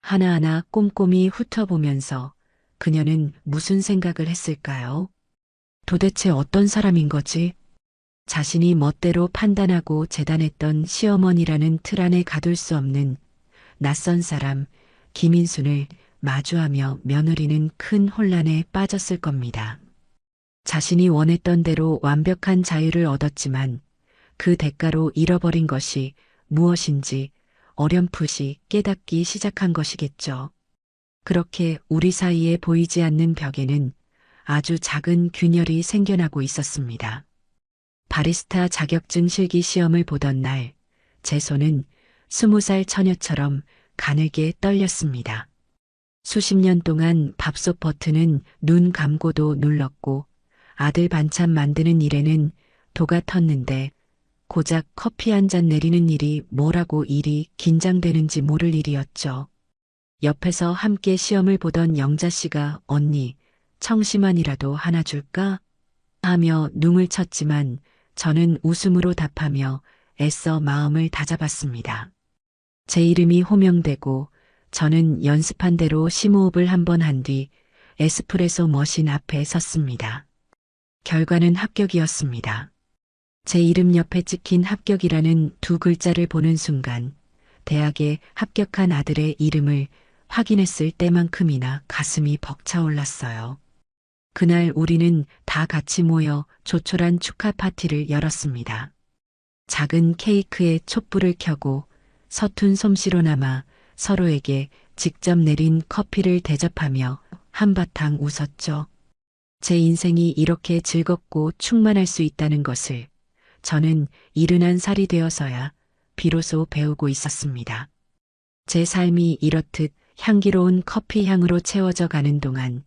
하나하나 꼼꼼히 훑어보면서 그녀는 무슨 생각을 했을까요? 도대체 어떤 사람인 거지? 자신이 멋대로 판단하고 재단했던 시어머니라는 틀 안에 가둘 수 없는 낯선 사람 김인순을 마주하며 며느리는 큰 혼란에 빠졌을 겁니다. 자신이 원했던 대로 완벽한 자유를 얻었지만 그 대가로 잃어버린 것이 무엇인지 어렴풋이 깨닫기 시작한 것이겠죠. 그렇게 우리 사이에 보이지 않는 벽에는 아주 작은 균열이 생겨나고 있었습니다. 바리스타 자격증 실기 시험을 보던 날, 제 손은 20살 처녀처럼 가늘게 떨렸습니다. 수십 년 동안 밥솥 버튼은 눈 감고도 눌렀고 아들 반찬 만드는 일에는 도가 텄는데 고작 커피 한 잔 내리는 일이 뭐라고 이리 긴장되는지 모를 일이었죠. 옆에서 함께 시험을 보던 영자 씨가 언니, 청심환이라도 하나 줄까? 하며 눅을 쳤지만 저는 웃음으로 답하며 애써 마음을 다잡았습니다. 제 이름이 호명되고 저는 연습한 대로 심호흡을 한 번 한 뒤 에스프레소 머신 앞에 섰습니다. 결과는 합격이었습니다. 제 이름 옆에 찍힌 합격이라는 두 글자를 보는 순간 대학에 합격한 아들의 이름을 확인했을 때만큼이나 가슴이 벅차올랐어요. 그날 우리는 다 같이 모여 조촐한 축하 파티를 열었습니다. 작은 케이크에 촛불을 켜고 서툰 솜씨로나마 서로에게 직접 내린 커피를 대접하며 한바탕 웃었죠. 제 인생이 이렇게 즐겁고 충만할 수 있다는 것을 저는 71살이 되어서야 비로소 배우고 있었습니다. 제 삶이 이렇듯 향기로운 커피 향으로 채워져 가는 동안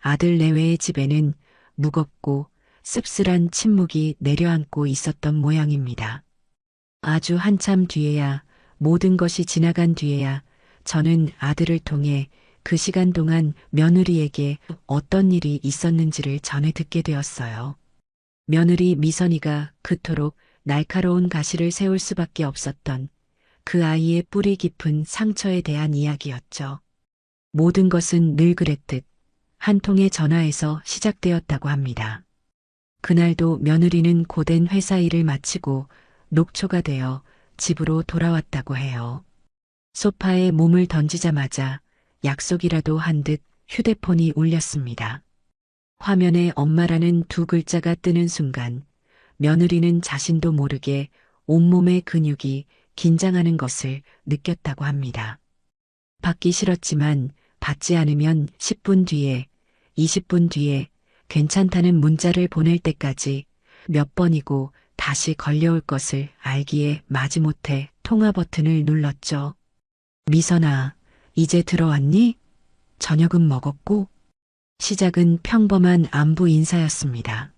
아들 내외의 집에는 무겁고 씁쓸한 침묵이 내려앉고 있었던 모양입니다. 아주 한참 뒤에야, 모든 것이 지나간 뒤에야 저는 아들을 통해 그 시간 동안 며느리에게 어떤 일이 있었는지를 전해 듣게 되었어요. 며느리 미선이가 그토록 날카로운 가시를 세울 수밖에 없었던 그 아이의 뿌리 깊은 상처에 대한 이야기였죠. 모든 것은 늘 그랬듯 한 통의 전화에서 시작되었다고 합니다. 그날도 며느리는 고된 회사 일을 마치고 녹초가 되어 집으로 돌아왔다고 해요. 소파에 몸을 던지자마자 약속이라도 한 듯 휴대폰이 울렸습니다. 화면에 엄마라는 두 글자가 뜨는 순간 며느리는 자신도 모르게 온몸의 근육이 긴장하는 것을 느꼈다고 합니다. 받기 싫었지만 받지 않으면 10분 뒤에, 20분 뒤에 괜찮다는 문자를 보낼 때까지 몇 번이고 다시 걸려올 것을 알기에 마지못해 통화 버튼을 눌렀죠. 미선아, 이제 들어왔니? 저녁은 먹었고? 시작은 평범한 안부 인사였습니다.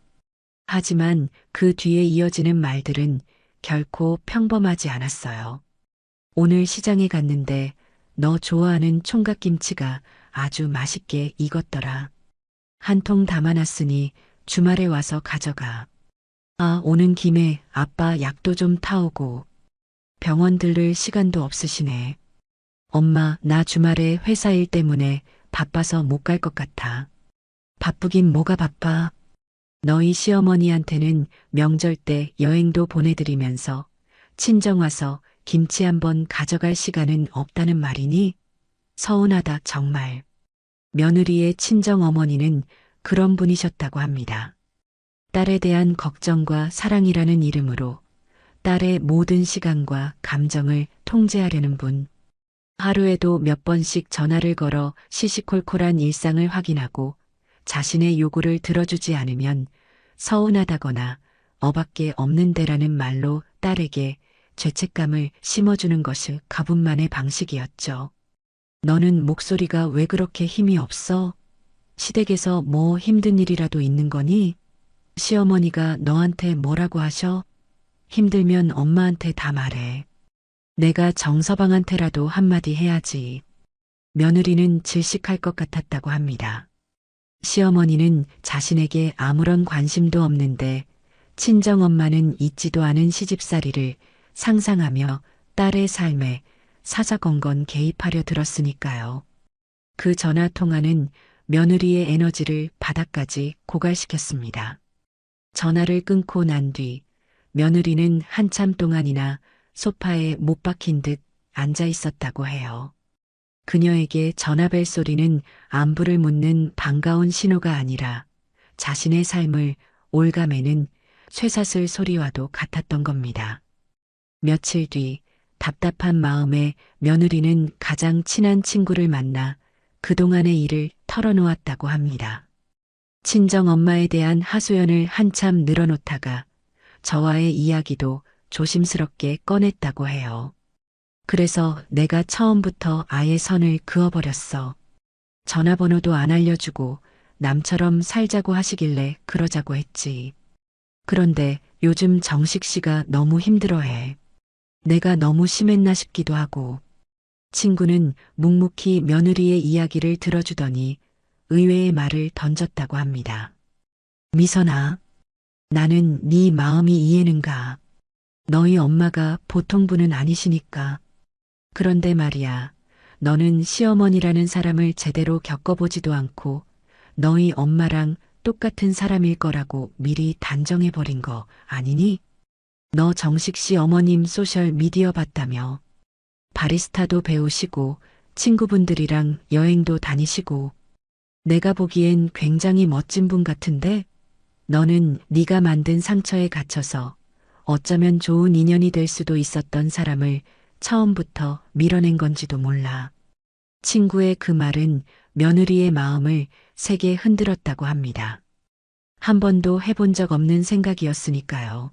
하지만 그 뒤에 이어지는 말들은 결코 평범하지 않았어요. 오늘 시장에 갔는데 너 좋아하는 총각김치가 아주 맛있게 익었더라. 한 통 담아놨으니 주말에 와서 가져가. 아, 오는 김에 아빠 약도 좀 타오고. 병원 들를 시간도 없으시네. 엄마, 나 주말에 회사 일 때문에 바빠서 못 갈 것 같아. 바쁘긴 뭐가 바빠. 너희 시어머니한테는 명절 때 여행도 보내드리면서 친정 와서 김치 한번 가져갈 시간은 없다는 말이니? 서운하다 정말. 며느리의 친정 어머니는 그런 분이셨다고 합니다. 딸에 대한 걱정과 사랑이라는 이름으로 딸의 모든 시간과 감정을 통제하려는 분. 하루에도 몇 번씩 전화를 걸어 시시콜콜한 일상을 확인하고 자신의 요구를 들어주지 않으면 서운하다거나 어밖에 없는 데라는 말로 딸에게 죄책감을 심어주는 것이 가분만의 방식이었죠. 너는 목소리가 왜 그렇게 힘이 없어? 시댁에서 뭐 힘든 일이라도 있는 거니? 시어머니가 너한테 뭐라고 하셔? 힘들면 엄마한테 다 말해. 내가 정서방한테라도 한마디 해야지. 며느리는 질식할 것 같았다고 합니다. 시어머니는 자신에게 아무런 관심도 없는데 친정엄마는 잊지도 않은 시집살이를 상상하며 딸의 삶에 사사건건 개입하려 들었으니까요. 그 전화통화는 며느리의 에너지를 바닥까지 고갈시켰습니다. 전화를 끊고 난 뒤 며느리는 한참 동안이나 소파에 못 박힌 듯 앉아 있었다고 해요. 그녀에게 전화벨 소리는 안부를 묻는 반가운 신호가 아니라 자신의 삶을 올가매는 쇠사슬 소리와도 같았던 겁니다. 며칠 뒤 답답한 마음에 며느리는 가장 친한 친구를 만나 그동안의 일을 털어놓았다고 합니다. 친정엄마에 대한 하소연을 한참 늘어놓다가 저와의 이야기도 조심스럽게 꺼냈다고 해요. 그래서 내가 처음부터 아예 선을 그어버렸어. 전화번호도 안 알려주고 남처럼 살자고 하시길래 그러자고 했지. 그런데 요즘 정식 씨가 너무 힘들어해. 내가 너무 심했나 싶기도 하고. 친구는 묵묵히 며느리의 이야기를 들어주더니 의외의 말을 던졌다고 합니다. 미선아, 나는 네 마음이 이해는 가. 너희 엄마가 보통 분은 아니시니까. 그런데 말이야, 너는 시어머니라는 사람을 제대로 겪어보지도 않고 너희 엄마랑 똑같은 사람일 거라고 미리 단정해버린 거 아니니? 너 정식 씨 어머님 소셜 미디어 봤다며. 바리스타도 배우시고 친구분들이랑 여행도 다니시고 내가 보기엔 굉장히 멋진 분 같은데 너는 네가 만든 상처에 갇혀서 어쩌면 좋은 인연이 될 수도 있었던 사람을 처음부터 밀어낸 건지도 몰라. 친구의 그 말은 며느리의 마음을 세게 흔들었다고 합니다. 한 번도 해본 적 없는 생각이었으니까요.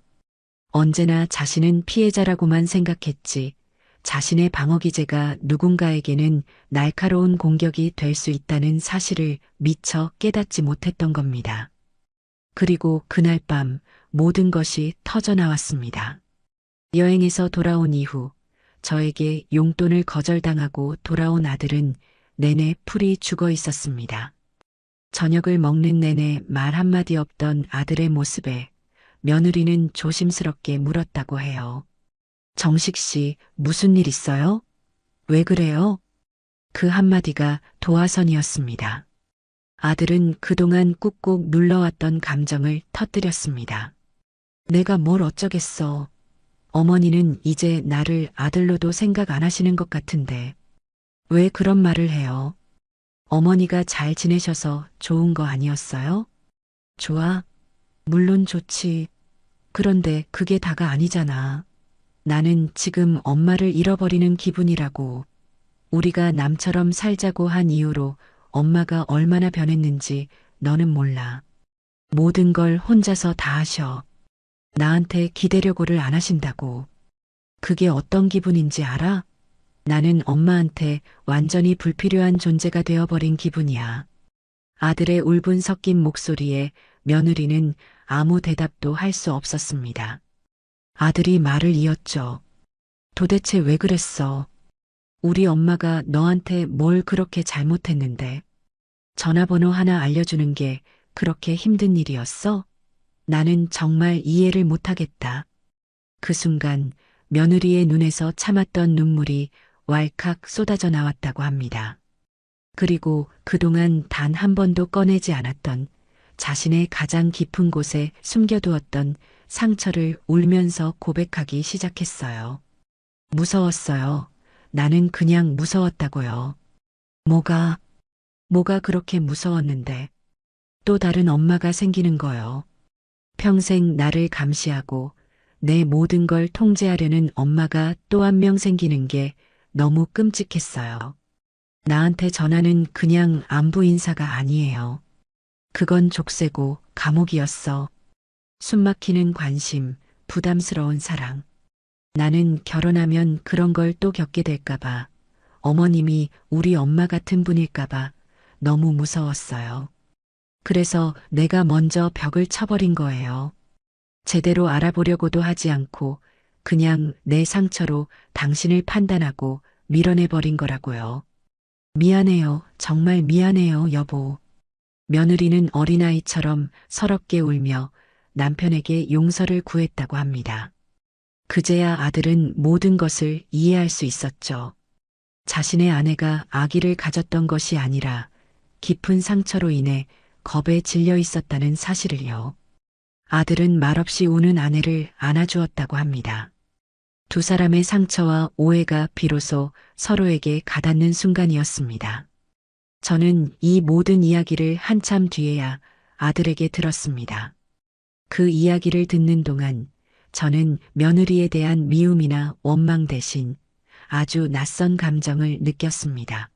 언제나 자신은 피해자라고만 생각했지 자신의 방어 기제가 누군가에게는 날카로운 공격이 될 수 있다는 사실을 미처 깨닫지 못했던 겁니다. 그리고 그날 밤 모든 것이 터져나왔습니다. 여행에서 돌아온 이후 저에게 용돈을 거절당하고 돌아온 아들은 내내 풀이 죽어 있었습니다. 저녁을 먹는 내내 말 한마디 없던 아들의 모습에 며느리는 조심스럽게 물었다고 해요. 정식 씨, 무슨 일 있어요? 왜 그래요? 그 한마디가 도화선이었습니다. 아들은 그동안 꾹꾹 눌러왔던 감정을 터뜨렸습니다. 내가 뭘 어쩌겠어. 어머니는 이제 나를 아들로도 생각 안 하시는 것 같은데 왜 그런 말을 해요? 어머니가 잘 지내셔서 좋은 거 아니었어요? 좋아. 물론 좋지. 그런데 그게 다가 아니잖아. 나는 지금 엄마를 잃어버리는 기분이라고. 우리가 남처럼 살자고 한 이후로 엄마가 얼마나 변했는지 너는 몰라. 모든 걸 혼자서 다 하셔. 나한테 기대려고를 안 하신다고. 그게 어떤 기분인지 알아? 나는 엄마한테 완전히 불필요한 존재가 되어버린 기분이야. 아들의 울분 섞인 목소리에 며느리는 아무 대답도 할 수 없었습니다. 아들이 말을 이었죠. 도대체 왜 그랬어? 우리 엄마가 너한테 뭘 그렇게 잘못했는데? 전화번호 하나 알려주는 게 그렇게 힘든 일이었어? 나는 정말 이해를 못하겠다. 그 순간 며느리의 눈에서 참았던 눈물이 왈칵 쏟아져 나왔다고 합니다. 그리고 그동안 단 한 번도 꺼내지 않았던 자신의 가장 깊은 곳에 숨겨두었던 상처를 울면서 고백하기 시작했어요. 무서웠어요. 나는 그냥 무서웠다고요. 뭐가 그렇게 무서웠는데 또 다른 엄마가 생기는 거요. 평생 나를 감시하고 내 모든 걸 통제하려는 엄마가 또 한 명 생기는 게 너무 끔찍했어요. 나한테 전화는 그냥 안부 인사가 아니에요. 그건 족쇄고 감옥이었어. 숨막히는 관심, 부담스러운 사랑. 나는 결혼하면 그런 걸 또 겪게 될까봐, 어머님이 우리 엄마 같은 분일까봐 너무 무서웠어요. 그래서 내가 먼저 벽을 쳐버린 거예요. 제대로 알아보려고도 하지 않고 그냥 내 상처로 당신을 판단하고 밀어내버린 거라고요. 미안해요. 정말 미안해요, 여보. 며느리는 어린아이처럼 서럽게 울며 남편에게 용서를 구했다고 합니다. 그제야 아들은 모든 것을 이해할 수 있었죠. 자신의 아내가 아기를 가졌던 것이 아니라 깊은 상처로 인해 겁에 질려 있었다는 사실을요. 아들은 말없이 우는 아내를 안아주었다고 합니다. 두 사람의 상처와 오해가 비로소 서로에게 가닿는 순간이었습니다. 저는 이 모든 이야기를 한참 뒤에야 아들에게 들었습니다. 그 이야기를 듣는 동안 저는 며느리에 대한 미움이나 원망 대신 아주 낯선 감정을 느꼈습니다.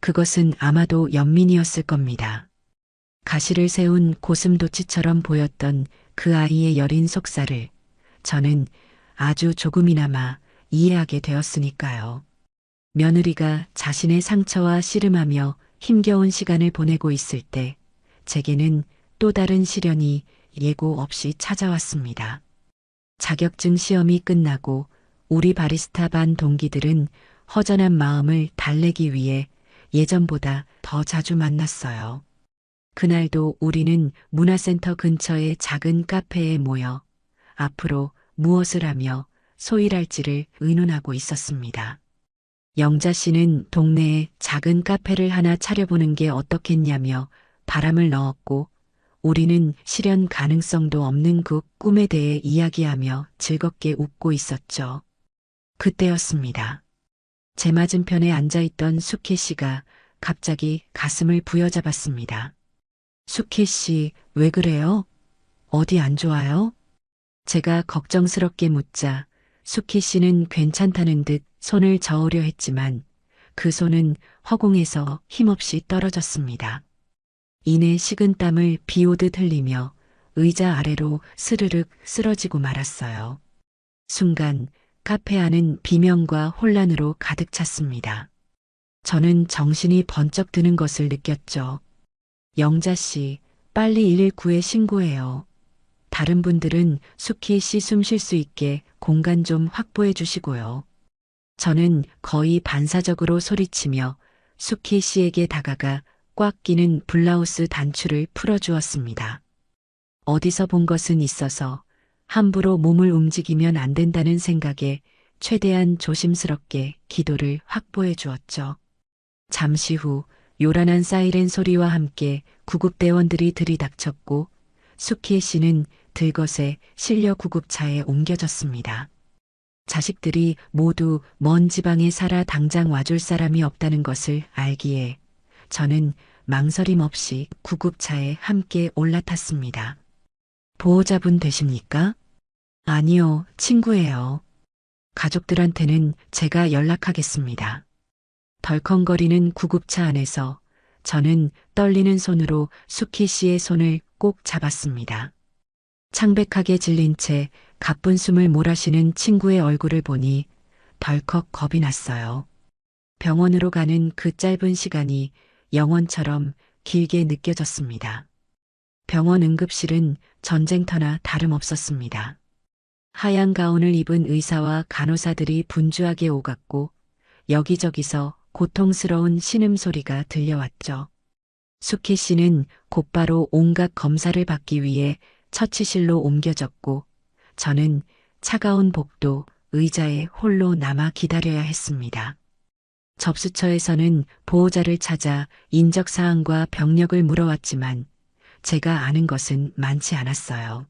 그것은 아마도 연민이었을 겁니다. 가시를 세운 고슴도치처럼 보였던 그 아이의 여린 속살을 저는 아주 조금이나마 이해하게 되었으니까요. 며느리가 자신의 상처와 씨름하며 힘겨운 시간을 보내고 있을 때 제게는 또 다른 시련이 예고 없이 찾아왔습니다. 자격증 시험이 끝나고 우리 바리스타 반 동기들은 허전한 마음을 달래기 위해 예전보다 더 자주 만났어요. 그날도 우리는 문화센터 근처의 작은 카페에 모여 앞으로 무엇을 하며 소일할지를 의논하고 있었습니다. 영자 씨는 동네에 작은 카페를 하나 차려보는 게 어떻겠냐며 바람을 넣었고 우리는 실현 가능성도 없는 그 꿈에 대해 이야기하며 즐겁게 웃고 있었죠. 그때였습니다. 제 맞은편에 앉아있던 수케 씨가 갑자기 가슴을 부여잡았습니다. 수케 씨, 왜 그래요? 어디 안 좋아요? 제가 걱정스럽게 묻자 수키 씨는 괜찮다는 듯 손을 저으려 했지만 그 손은 허공에서 힘없이 떨어졌습니다. 이내 식은땀을 비오듯 흘리며 의자 아래로 스르륵 쓰러지고 말았어요. 순간 카페 안은 비명과 혼란으로 가득 찼습니다. 저는 정신이 번쩍 드는 것을 느꼈죠. 영자 씨, 빨리 119에 신고해요. 다른 분들은 수키 씨 숨 쉴 수 있게 공간 좀 확보해 주시고요. 저는 거의 반사적으로 소리치며 수키 씨에게 다가가 꽉 끼는 블라우스 단추를 풀어주었습니다. 어디서 본 것은 있어서 함부로 몸을 움직이면 안 된다는 생각에 최대한 조심스럽게 기도를 확보해 주었죠. 잠시 후 요란한 사이렌 소리와 함께 구급대원들이 들이닥쳤고 수키 씨는 들것에 실려 구급차에 옮겨졌습니다. 자식들이 모두 먼 지방에 살아 당장 와줄 사람이 없다는 것을 알기에 저는 망설임 없이 구급차에 함께 올라탔습니다. 보호자분 되십니까? 아니요, 친구예요. 가족들한테는 제가 연락하겠습니다. 덜컹거리는 구급차 안에서 저는 떨리는 손으로 수키 씨의 손을 꼭 잡았습니다. 창백하게 질린 채 가쁜 숨을 몰아쉬는 친구의 얼굴을 보니 덜컥 겁이 났어요. 병원으로 가는 그 짧은 시간이 영원처럼 길게 느껴졌습니다. 병원 응급실은 전쟁터나 다름없었습니다. 하얀 가운을 입은 의사와 간호사들이 분주하게 오갔고 여기저기서 고통스러운 신음소리가 들려왔죠. 수키 씨는 곧바로 온갖 검사를 받기 위해 처치실로 옮겨졌고 저는 차가운 복도 의자에 홀로 남아 기다려야 했습니다. 접수처에서는 보호자를 찾아 인적사항과 병력을 물어왔지만 제가 아는 것은 많지 않았어요.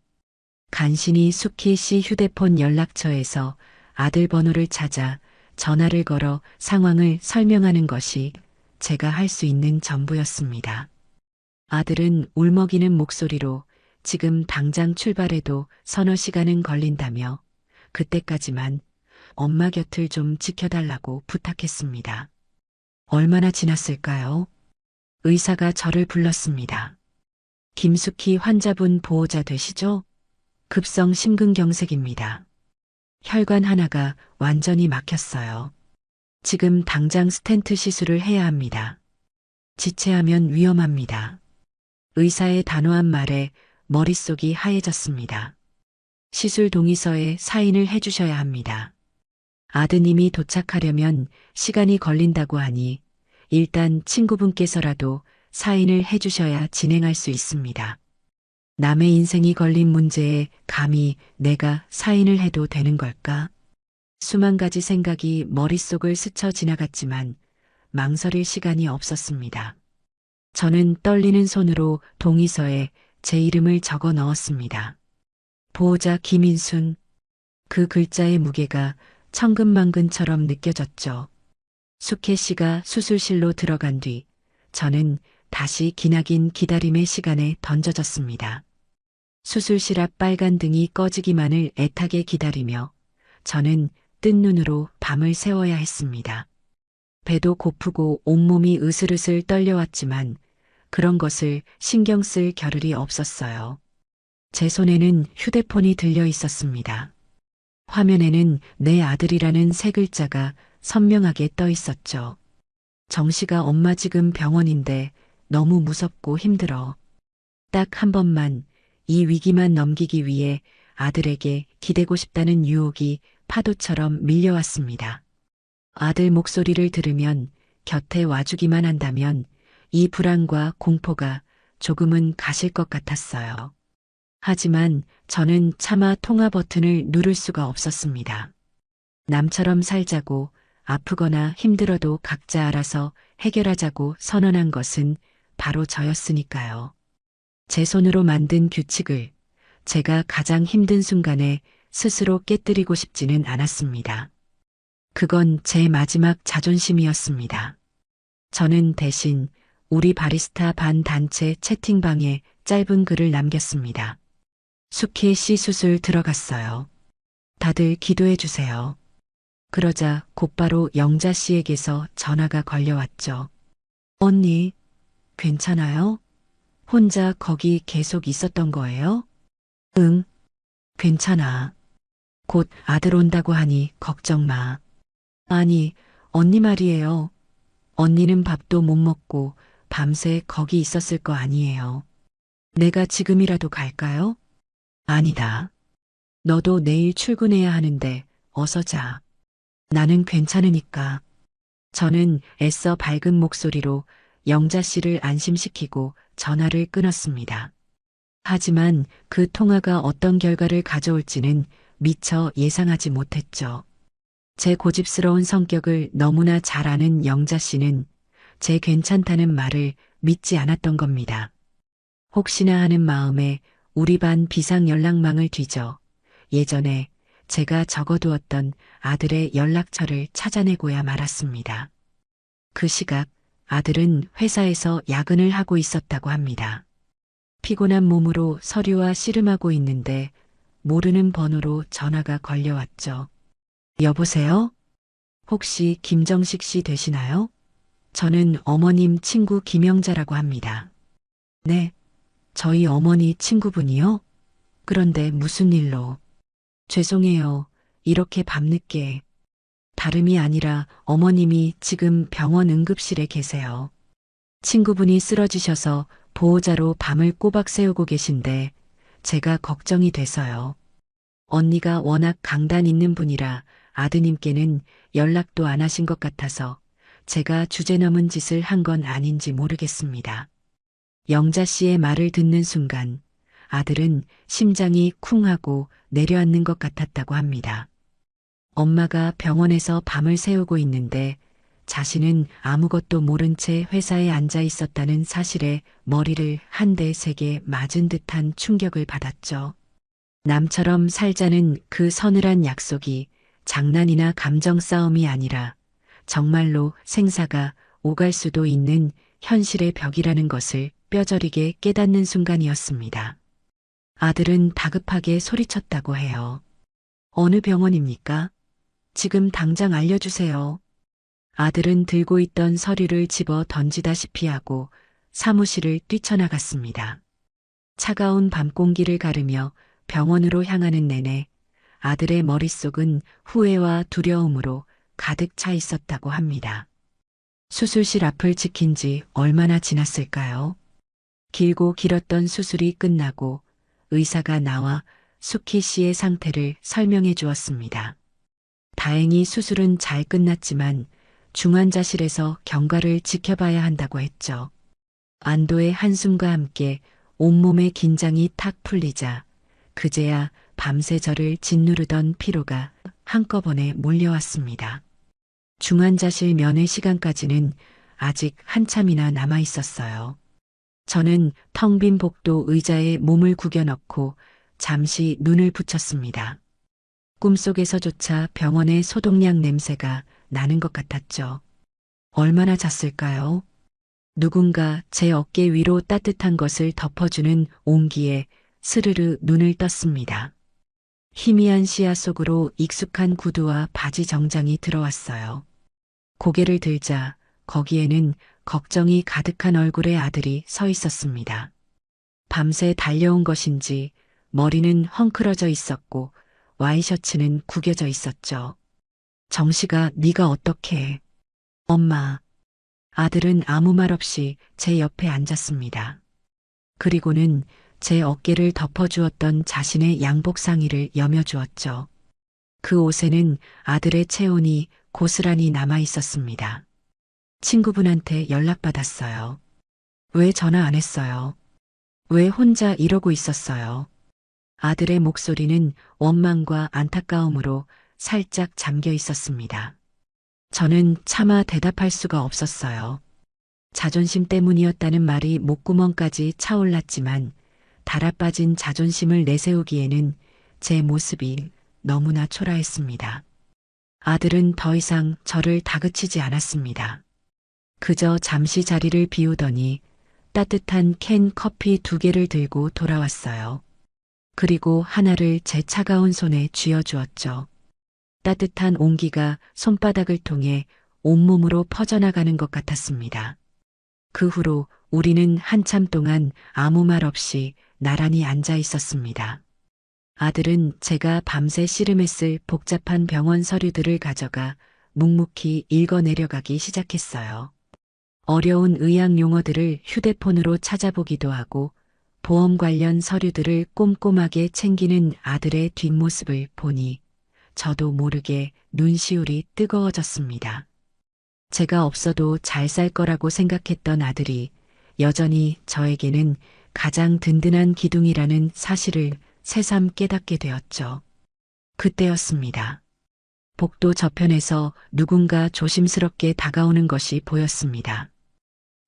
간신히 수키 씨 휴대폰 연락처에서 아들 번호를 찾아 전화를 걸어 상황을 설명하는 것이 제가 할 수 있는 전부였습니다. 아들은 울먹이는 목소리로 지금 당장 출발해도 서너 시간은 걸린다며 그때까지만 엄마 곁을 좀 지켜달라고 부탁했습니다. 얼마나 지났을까요? 의사가 저를 불렀습니다. 김숙희 환자분 보호자 되시죠? 급성 심근경색입니다. 혈관 하나가 완전히 막혔어요. 지금 당장 스텐트 시술을 해야 합니다. 지체하면 위험합니다. 의사의 단호한 말에 머릿속이 하얘졌습니다. 시술 동의서에 사인을 해주셔야 합니다. 아드님이 도착하려면 시간이 걸린다고 하니 일단 친구분께서라도 사인을 해주셔야 진행할 수 있습니다. 남의 인생이 걸린 문제에 감히 내가 사인을 해도 되는 걸까? 수만 가지 생각이 머릿속을 스쳐 지나갔지만 망설일 시간이 없었습니다. 저는 떨리는 손으로 동의서에 제 이름을 적어 넣었습니다. 보호자 김인순. 그 글자의 무게가 천근만근처럼 느껴졌죠. 수케 씨가 수술실로 들어간 뒤 저는 다시 기나긴 기다림의 시간에 던져졌습니다. 수술실 앞 빨간 등이 꺼지기만을 애타게 기다리며 저는 뜬 눈으로 밤을 새워야 했습니다. 배도 고프고 온몸이 으슬으슬 떨려왔지만 그런 것을 신경 쓸 겨를이 없었어요. 제 손에는 휴대폰이 들려 있었습니다. 화면에는 내 아들이라는 세 글자가 선명하게 떠 있었죠. 정씨가 엄마 지금 병원인데 너무 무섭고 힘들어. 딱 한 번만 이 위기만 넘기기 위해 아들에게 기대고 싶다는 유혹이 파도처럼 밀려왔습니다. 아들 목소리를 들으면 곁에 와주기만 한다면 이 불안과 공포가 조금은 가실 것 같았어요. 하지만 저는 차마 통화 버튼을 누를 수가 없었습니다. 남처럼 살자고 아프거나 힘들어도 각자 알아서 해결하자고 선언한 것은 바로 저였으니까요. 제 손으로 만든 규칙을 제가 가장 힘든 순간에 스스로 깨뜨리고 싶지는 않았습니다. 그건 제 마지막 자존심이었습니다. 저는 대신 우리 바리스타 반 단체 채팅방에 짧은 글을 남겼습니다. 수키 씨 수술 들어갔어요. 다들 기도해 주세요. 그러자 곧바로 영자 씨에게서 전화가 걸려왔죠. 언니, 괜찮아요? 혼자 거기 계속 있었던 거예요? 응, 괜찮아. 곧 아들 온다고 하니 걱정 마. 아니, 언니 말이에요. 언니는 밥도 못 먹고 밤새 거기 있었을 거 아니에요. 내가 지금이라도 갈까요? 아니다. 너도 내일 출근해야 하는데 어서 자. 나는 괜찮으니까. 저는 애써 밝은 목소리로 영자 씨를 안심시키고 전화를 끊었습니다. 하지만 그 통화가 어떤 결과를 가져올지는 미처 예상하지 못했죠. 제 고집스러운 성격을 너무나 잘 아는 영자 씨는 제 괜찮다는 말을 믿지 않았던 겁니다. 혹시나 하는 마음에 우리 반 비상 연락망을 뒤져 예전에 제가 적어두었던 아들의 연락처를 찾아내고야 말았습니다. 그 시각 아들은 회사에서 야근을 하고 있었다고 합니다. 피곤한 몸으로 서류와 씨름하고 있는데 모르는 번호로 전화가 걸려왔죠. 여보세요? 혹시 김정식 씨 되시나요? 저는 어머님 친구 김영자라고 합니다. 네, 저희 어머니 친구분이요? 그런데 무슨 일로? 죄송해요. 이렇게 밤늦게. 다름이 아니라 어머님이 지금 병원 응급실에 계세요. 친구분이 쓰러지셔서 보호자로 밤을 꼬박 새우고 계신데 제가 걱정이 돼서요. 언니가 워낙 강단 있는 분이라 아드님께는 연락도 안 하신 것 같아서 제가 주제넘은 짓을 한 건 아닌지 모르겠습니다. 영자 씨의 말을 듣는 순간 아들은 심장이 쿵 하고 내려앉는 것 같았다고 합니다. 엄마가 병원에서 밤을 새우고 있는데 자신은 아무것도 모른 채 회사에 앉아 있었다는 사실에 머리를 한 대 세게 맞은 듯한 충격을 받았죠. 남처럼 살자는 그 서늘한 약속이 장난이나 감정 싸움이 아니라 정말로 생사가 오갈 수도 있는 현실의 벽이라는 것을 뼈저리게 깨닫는 순간이었습니다. 아들은 다급하게 소리쳤다고 해요. 어느 병원입니까? 지금 당장 알려주세요. 아들은 들고 있던 서류를 집어 던지다시피 하고 사무실을 뛰쳐나갔습니다. 차가운 밤 공기를 가르며 병원으로 향하는 내내 아들의 머릿속은 후회와 두려움으로 가득 차 있었다고 합니다. 수술실 앞을 지킨 지 얼마나 지났을까요? 길고 길었던 수술이 끝나고 의사가 나와 수키 씨의 상태를 설명해 주었습니다. 다행히 수술은 잘 끝났지만 중환자실에서 경과를 지켜봐야 한다고 했죠. 안도의 한숨과 함께 온몸의 긴장이 탁 풀리자 그제야 밤새 저를 짓누르던 피로가 한꺼번에 몰려왔습니다. 중환자실 면회 시간까지는 아직 한참이나 남아 있었어요. 저는 텅 빈 복도 의자에 몸을 구겨 넣고 잠시 눈을 붙였습니다. 꿈속에서조차 병원의 소독약 냄새가 나는 것 같았죠. 얼마나 잤을까요? 누군가 제 어깨 위로 따뜻한 것을 덮어주는 온기에 스르르 눈을 떴습니다. 희미한 시야 속으로 익숙한 구두와 바지 정장이 들어왔어요. 고개를 들자 거기에는 걱정이 가득한 얼굴의 아들이 서 있었습니다. 밤새 달려온 것인지 머리는 헝클어져 있었고 와이셔츠는 구겨져 있었죠. 정식아, 네가 어떻게 해? 엄마. 아들은 아무 말 없이 제 옆에 앉았습니다. 그리고는 제 어깨를 덮어주었던 자신의 양복 상의를 여며주었죠. 그 옷에는 아들의 체온이 고스란히 남아 있었습니다. 친구분한테 연락받았어요. 왜 전화 안 했어요? 왜 혼자 이러고 있었어요? 아들의 목소리는 원망과 안타까움으로 살짝 잠겨 있었습니다. 저는 차마 대답할 수가 없었어요. 자존심 때문이었다는 말이 목구멍까지 차올랐지만 달아빠진 자존심을 내세우기에는 제 모습이 너무나 초라했습니다. 아들은 더 이상 저를 다그치지 않았습니다. 그저 잠시 자리를 비우더니 따뜻한 캔 커피 2개를 들고 돌아왔어요. 그리고 하나를 제 차가운 손에 쥐어주었죠. 따뜻한 온기가 손바닥을 통해 온몸으로 퍼져나가는 것 같았습니다. 그 후로 우리는 한참 동안 아무 말 없이 나란히 앉아 있었습니다. 아들은 제가 밤새 씨름했을 복잡한 병원 서류들을 가져가 묵묵히 읽어 내려가기 시작했어요. 어려운 의학 용어들을 휴대폰으로 찾아보기도 하고 보험 관련 서류들을 꼼꼼하게 챙기는 아들의 뒷모습을 보니 저도 모르게 눈시울이 뜨거워졌습니다. 제가 없어도 잘 살 거라고 생각했던 아들이 여전히 저에게는 가장 든든한 기둥이라는 사실을 새삼 깨닫게 되었죠. 그때였습니다. 복도 저편에서 누군가 조심스럽게 다가오는 것이 보였습니다.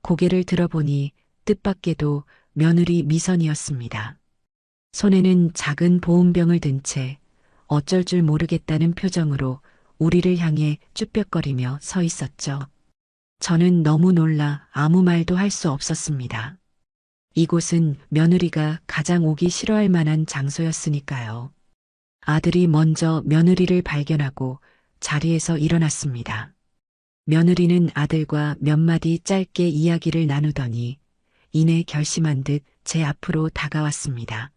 고개를 들어보니 뜻밖에도 며느리 미선이었습니다. 손에는 작은 보온병을 든 채 어쩔 줄 모르겠다는 표정으로 우리를 향해 쭈뼛거리며 서 있었죠. 저는 너무 놀라 아무 말도 할 수 없었습니다. 이곳은 며느리가 가장 오기 싫어할 만한 장소였으니까요. 아들이 먼저 며느리를 발견하고 자리에서 일어났습니다. 며느리는 아들과 몇 마디 짧게 이야기를 나누더니 이내 결심한 듯 제 앞으로 다가왔습니다.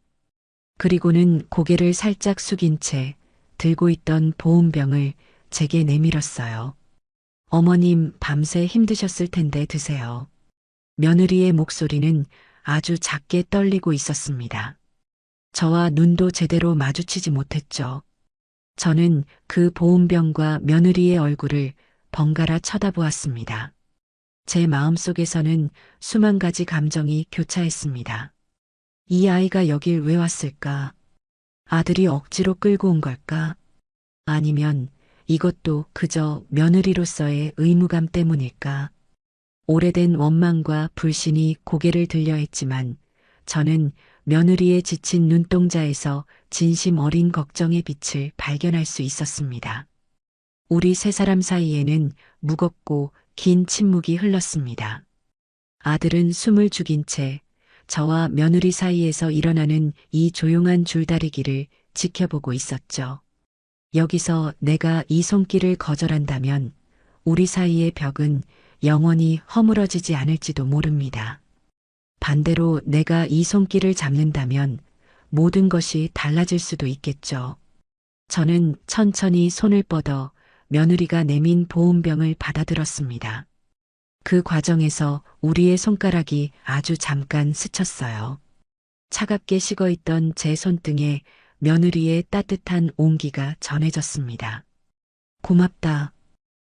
그리고는 고개를 살짝 숙인 채 들고 있던 보온병을 제게 내밀었어요. 어머님 밤새 힘드셨을 텐데 드세요. 며느리의 목소리는 아주 작게 떨리고 있었습니다. 저와 눈도 제대로 마주치지 못했죠. 저는 그 보온병과 며느리의 얼굴을 번갈아 쳐다보았습니다. 제 마음속에서는 수만 가지 감정이 교차했습니다. 이 아이가 여길 왜 왔을까? 아들이 억지로 끌고 온 걸까? 아니면 이것도 그저 며느리로서의 의무감 때문일까? 오래된 원망과 불신이 고개를 들려 했지만 저는 며느리의 지친 눈동자에서 진심 어린 걱정의 빛을 발견할 수 있었습니다. 우리 세 사람 사이에는 무겁고 긴 침묵이 흘렀습니다. 아들은 숨을 죽인 채 저와 며느리 사이에서 일어나는 이 조용한 줄다리기를 지켜보고 있었죠. 여기서 내가 이 손길을 거절한다면 우리 사이의 벽은 영원히 허물어지지 않을지도 모릅니다. 반대로 내가 이 손길을 잡는다면 모든 것이 달라질 수도 있겠죠. 저는 천천히 손을 뻗어 며느리가 내민 보온병을 받아들었습니다. 그 과정에서 우리의 손가락이 아주 잠깐 스쳤어요. 차갑게 식어있던 제 손등에 며느리의 따뜻한 온기가 전해졌습니다. 고맙다.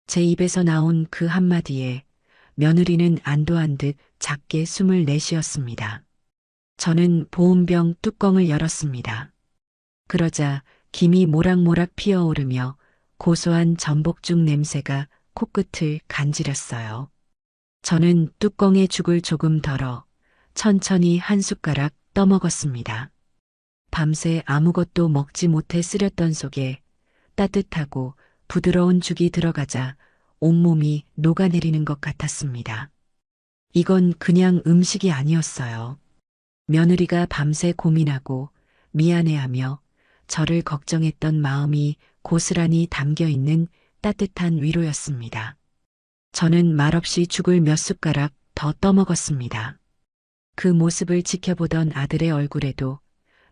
제 입에서 나온 그 한마디에 며느리는 안도한 듯 작게 숨을 내쉬었습니다. 저는 보온병 뚜껑을 열었습니다. 그러자 김이 모락모락 피어오르며 고소한 전복죽 냄새가 코끝을 간지렸어요. 저는 뚜껑에 죽을 조금 덜어 천천히 한 숟가락 떠먹었습니다. 밤새 아무것도 먹지 못해 쓰렸던 속에 따뜻하고 부드러운 죽이 들어가자 온몸이 녹아내리는 것 같았습니다. 이건 그냥 음식이 아니었어요. 며느리가 밤새 고민하고 미안해하며 저를 걱정했던 마음이 고스란히 담겨 있는 따뜻한 위로였습니다. 저는 말없이 죽을 몇 숟가락 더 떠먹었습니다. 그 모습을 지켜보던 아들의 얼굴에도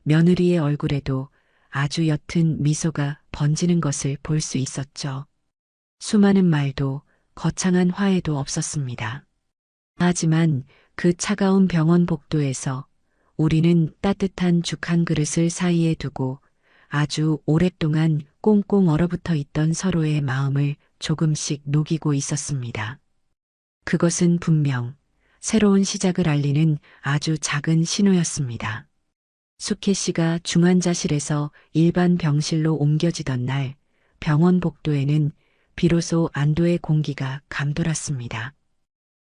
며느리의 얼굴에도 아주 옅은 미소가 번지는 것을 볼 수 있었죠. 수많은 말도 거창한 화해도 없었습니다. 하지만 그 차가운 병원 복도에서 우리는 따뜻한 죽 한 그릇을 사이에 두고 아주 오랫동안 꽁꽁 얼어붙어 있던 서로의 마음을 조금씩 녹이고 있었습니다. 그것은 분명 새로운 시작을 알리는 아주 작은 신호였습니다. 숙혜 씨가 중환자실에서 일반 병실로 옮겨지던 날 병원 복도에는 비로소 안도의 공기가 감돌았습니다.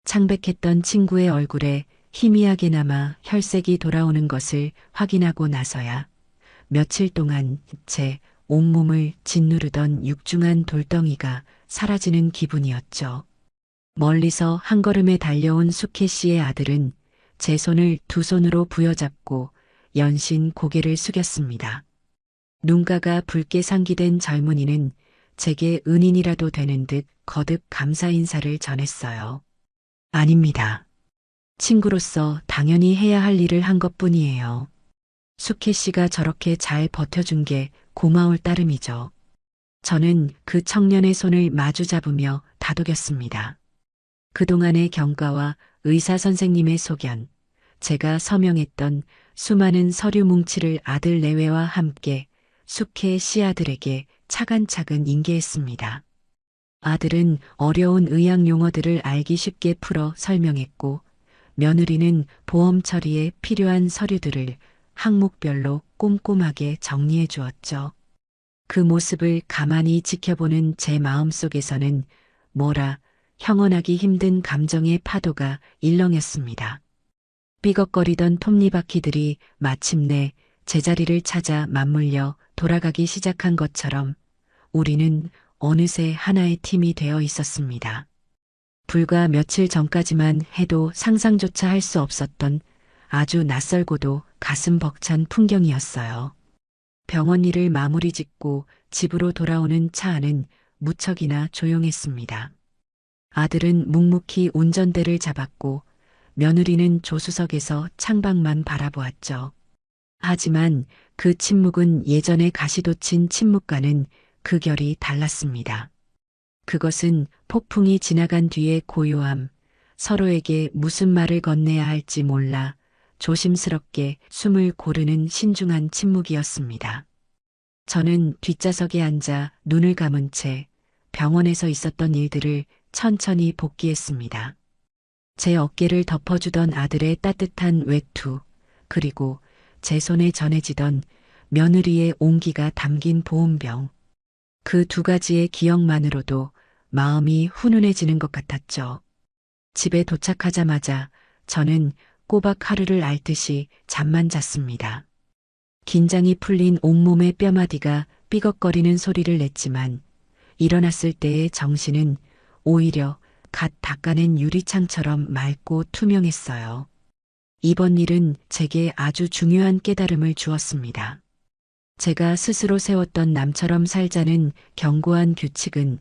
창백했던 친구의 얼굴에 희미하게나마 혈색이 돌아오는 것을 확인하고 나서야 며칠 동안 제 온몸을 짓누르던 육중한 돌덩이가 사라지는 기분이었죠. 멀리서 한 걸음에 달려온 수케 씨의 아들은 제 손을 두 손으로 부여잡고 연신 고개를 숙였습니다. 눈가가 붉게 상기된 젊은이는 제게 은인이라도 되는 듯 거듭 감사 인사를 전했어요. 아닙니다. 친구로서 당연히 해야 할 일을 한 것뿐이에요. 수케 씨가 저렇게 잘 버텨준 게 고마울 따름이죠. 저는 그 청년의 손을 마주 잡으며 다독였습니다. 그동안의 경과와 의사 선생님의 소견, 제가 서명했던 수많은 서류 뭉치를 아들 내외와 함께 수케 씨 아들에게 차근차근 인계했습니다. 아들은 어려운 의학 용어들을 알기 쉽게 풀어 설명했고, 며느리는 보험 처리에 필요한 서류들을 항목별로 꼼꼼하게 정리해 주었죠. 그 모습을 가만히 지켜보는 제 마음속에서는 뭐라 형언하기 힘든 감정의 파도가 일렁였습니다. 삐걱거리던 톱니바퀴들이 마침내 제자리를 찾아 맞물려 돌아가기 시작한 것처럼 우리는 어느새 하나의 팀이 되어 있었습니다. 불과 며칠 전까지만 해도 상상조차 할 수 없었던 아주 낯설고도 가슴 벅찬 풍경이었어요. 병원 일을 마무리 짓고 집으로 돌아오는 차 안은 무척이나 조용했습니다. 아들은 묵묵히 운전대를 잡았고 며느리는 조수석에서 창밖만 바라보았죠. 하지만 그 침묵은 예전의 가시돋친 침묵과는 그 결이 달랐습니다. 그것은 폭풍이 지나간 뒤의 고요함, 서로에게 무슨 말을 건네야 할지 몰라 조심스럽게 숨을 고르는 신중한 침묵이었습니다. 저는 뒷좌석에 앉아 눈을 감은 채 병원에서 있었던 일들을 천천히 복기했습니다. 제 어깨를 덮어주던 아들의 따뜻한 외투, 그리고 제 손에 전해지던 며느리의 온기가 담긴 보온병. 그 두 가지의 기억만으로도 마음이 훈훈해지는 것 같았죠. 집에 도착하자마자 저는 꼬박 하루를 앓듯이 잠만 잤습니다. 긴장이 풀린 온몸의 뼈마디가 삐걱거리는 소리를 냈지만 일어났을 때의 정신은 오히려 갓 닦아낸 유리창처럼 맑고 투명했어요. 이번 일은 제게 아주 중요한 깨달음을 주었습니다. 제가 스스로 세웠던 남처럼 살자는 견고한 규칙은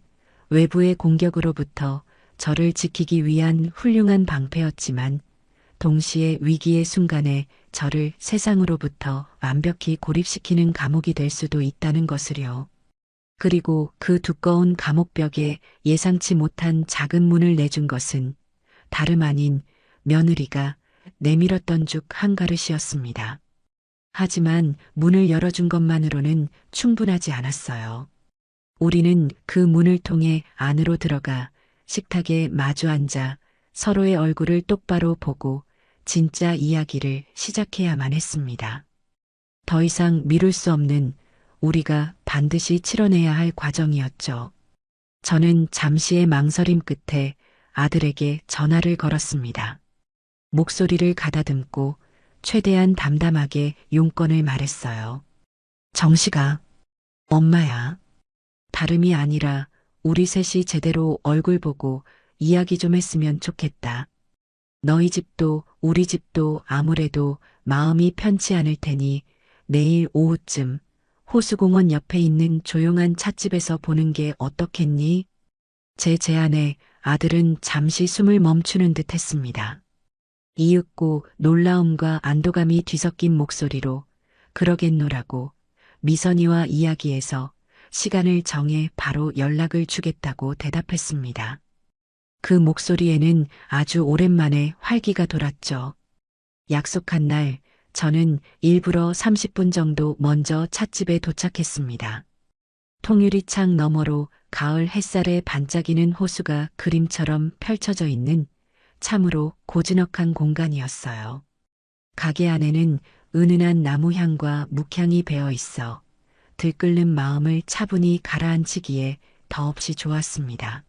외부의 공격으로부터 저를 지키기 위한 훌륭한 방패였지만 동시에 위기의 순간에 저를 세상으로부터 완벽히 고립시키는 감옥이 될 수도 있다는 것을요. 그리고 그 두꺼운 감옥벽에 예상치 못한 작은 문을 내준 것은 다름 아닌 며느리가 내밀었던 죽 한 그릇이었습니다. 하지만 문을 열어준 것만으로는 충분하지 않았어요. 우리는 그 문을 통해 안으로 들어가 식탁에 마주 앉아 서로의 얼굴을 똑바로 보고 진짜 이야기를 시작해야만 했습니다. 더 이상 미룰 수 없는 우리가 반드시 치러내야 할 과정이었죠. 저는 잠시의 망설임 끝에 아들에게 전화를 걸었습니다. 목소리를 가다듬고 최대한 담담하게 용건을 말했어요. 정식아, 엄마야. 다름이 아니라 우리 셋이 제대로 얼굴 보고 이야기 좀 했으면 좋겠다. 너희 집도 우리 집도 아무래도 마음이 편치 않을 테니 내일 오후쯤 호수공원 옆에 있는 조용한 찻집에서 보는 게 어떻겠니? 제 제안에 아들은 잠시 숨을 멈추는 듯 했습니다. 이윽고 놀라움과 안도감이 뒤섞인 목소리로 그러겠노라고 미선이와 이야기해서 시간을 정해 바로 연락을 주겠다고 대답했습니다. 그 목소리에는 아주 오랜만에 활기가 돌았죠. 약속한 날 저는 일부러 30분 정도 먼저 찻집에 도착했습니다. 통유리창 너머로 가을 햇살에 반짝이는 호수가 그림처럼 펼쳐져 있는 참으로 고즈넉한 공간이었어요. 가게 안에는 은은한 나무향과 묵향이 배어 있어 들끓는 마음을 차분히 가라앉히기에 더없이 좋았습니다.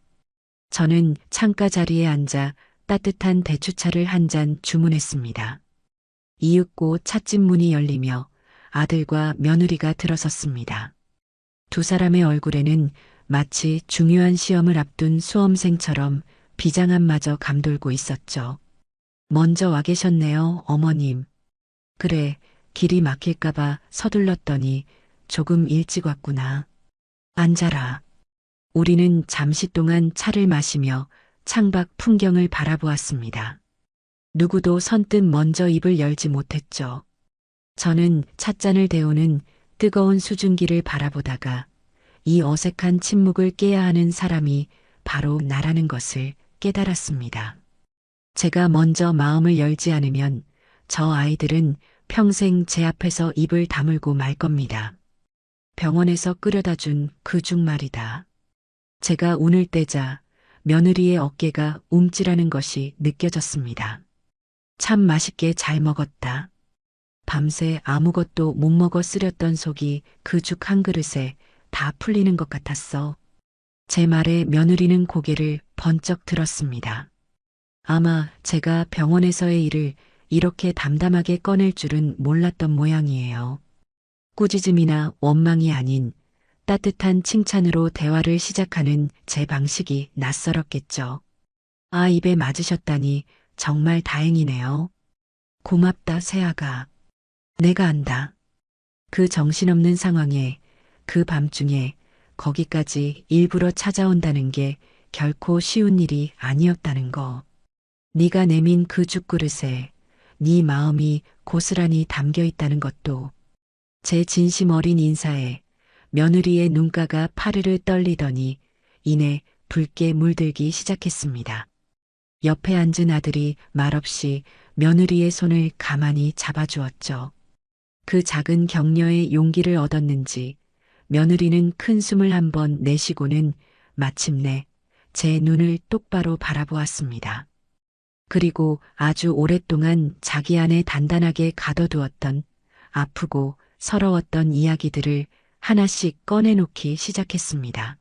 저는 창가 자리에 앉아 따뜻한 대추차를 한 잔 주문했습니다. 이윽고 찻집 문이 열리며 아들과 며느리가 들어섰습니다. 두 사람의 얼굴에는 마치 중요한 시험을 앞둔 수험생처럼 비장함마저 감돌고 있었죠. 먼저 와 계셨네요, 어머님. 그래, 길이 막힐까봐 서둘렀더니 조금 일찍 왔구나. 앉아라. 우리는 잠시 동안 차를 마시며 창밖 풍경을 바라보았습니다. 누구도 선뜻 먼저 입을 열지 못했죠. 저는 찻잔을 데우는 뜨거운 수증기를 바라보다가 이 어색한 침묵을 깨야 하는 사람이 바로 나라는 것을 깨달았습니다. 제가 먼저 마음을 열지 않으면 저 아이들은 평생 제 앞에서 입을 다물고 말 겁니다. 병원에서 끌여다 준 그 중 말이다. 제가 운을 떼자 며느리의 어깨가 움찔하는 것이 느껴졌습니다. 참 맛있게 잘 먹었다. 밤새 아무것도 못 먹어 쓰렸던 속이 그 죽 한 그릇에 다 풀리는 것 같았어. 제 말에 며느리는 고개를 번쩍 들었습니다. 아마 제가 병원에서의 일을 이렇게 담담하게 꺼낼 줄은 몰랐던 모양이에요. 꾸짖음이나 원망이 아닌 따뜻한 칭찬으로 대화를 시작하는 제 방식이 낯설었겠죠. 아, 입에 맞으셨다니 정말 다행이네요. 고맙다, 새아가. 내가 안다. 그 정신없는 상황에, 그 밤중에 거기까지 일부러 찾아온다는 게 결코 쉬운 일이 아니었다는 거. 네가 내민 그 죽그릇에 네 마음이 고스란히 담겨 있다는 것도. 제 진심 어린 인사에 며느리의 눈가가 파르르 떨리더니 이내 붉게 물들기 시작했습니다. 옆에 앉은 아들이 말없이 며느리의 손을 가만히 잡아주었죠. 그 작은 격려에 용기를 얻었는지 며느리는 큰 숨을 한 번 내쉬고는 마침내 제 눈을 똑바로 바라보았습니다. 그리고 아주 오랫동안 자기 안에 단단하게 가둬두었던 아프고 서러웠던 이야기들을 하나씩 꺼내놓기 시작했습니다.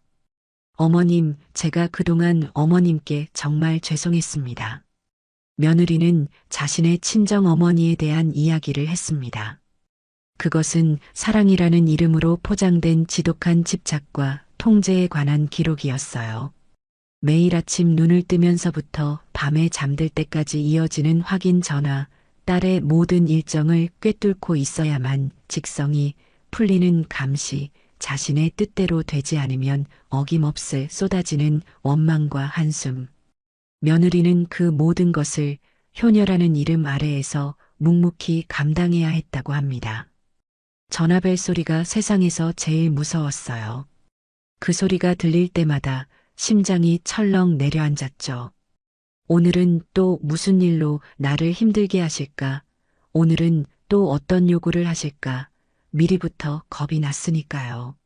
어머님, 제가 그동안 어머님께 정말 죄송했습니다. 며느리는 자신의 친정 어머니에 대한 이야기를 했습니다. 그것은 사랑이라는 이름으로 포장된 지독한 집착과 통제에 관한 기록이었어요. 매일 아침 눈을 뜨면서부터 밤에 잠들 때까지 이어지는 확인 전화, 딸의 모든 일정을 꿰뚫고 있어야만 직성이 풀리는 감시, 자신의 뜻대로 되지 않으면 어김없이 쏟아지는 원망과 한숨. 며느리는 그 모든 것을 효녀라는 이름 아래에서 묵묵히 감당해야 했다고 합니다. 전화벨 소리가 세상에서 제일 무서웠어요. 그 소리가 들릴 때마다 심장이 철렁 내려앉았죠. 오늘은 또 무슨 일로 나를 힘들게 하실까? 오늘은 또 어떤 요구를 하실까? 미리부터 겁이 났으니까요.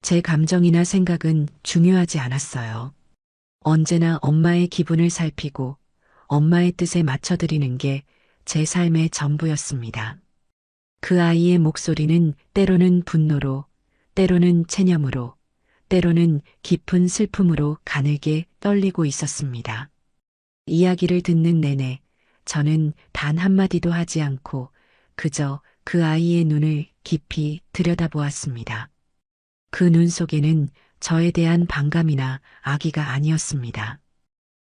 제 감정이나 생각은 중요하지 않았어요. 언제나 엄마의 기분을 살피고 엄마의 뜻에 맞춰드리는 게 제 삶의 전부였습니다. 그 아이의 목소리는 때로는 분노로, 때로는 체념으로, 때로는 깊은 슬픔으로 가늘게 떨리고 있었습니다. 이야기를 듣는 내내 저는 단 한마디도 하지 않고 그저 그 아이의 눈을 깊이 들여다보았습니다. 그 눈 속에는 저에 대한 반감이나 악의가 아니었습니다.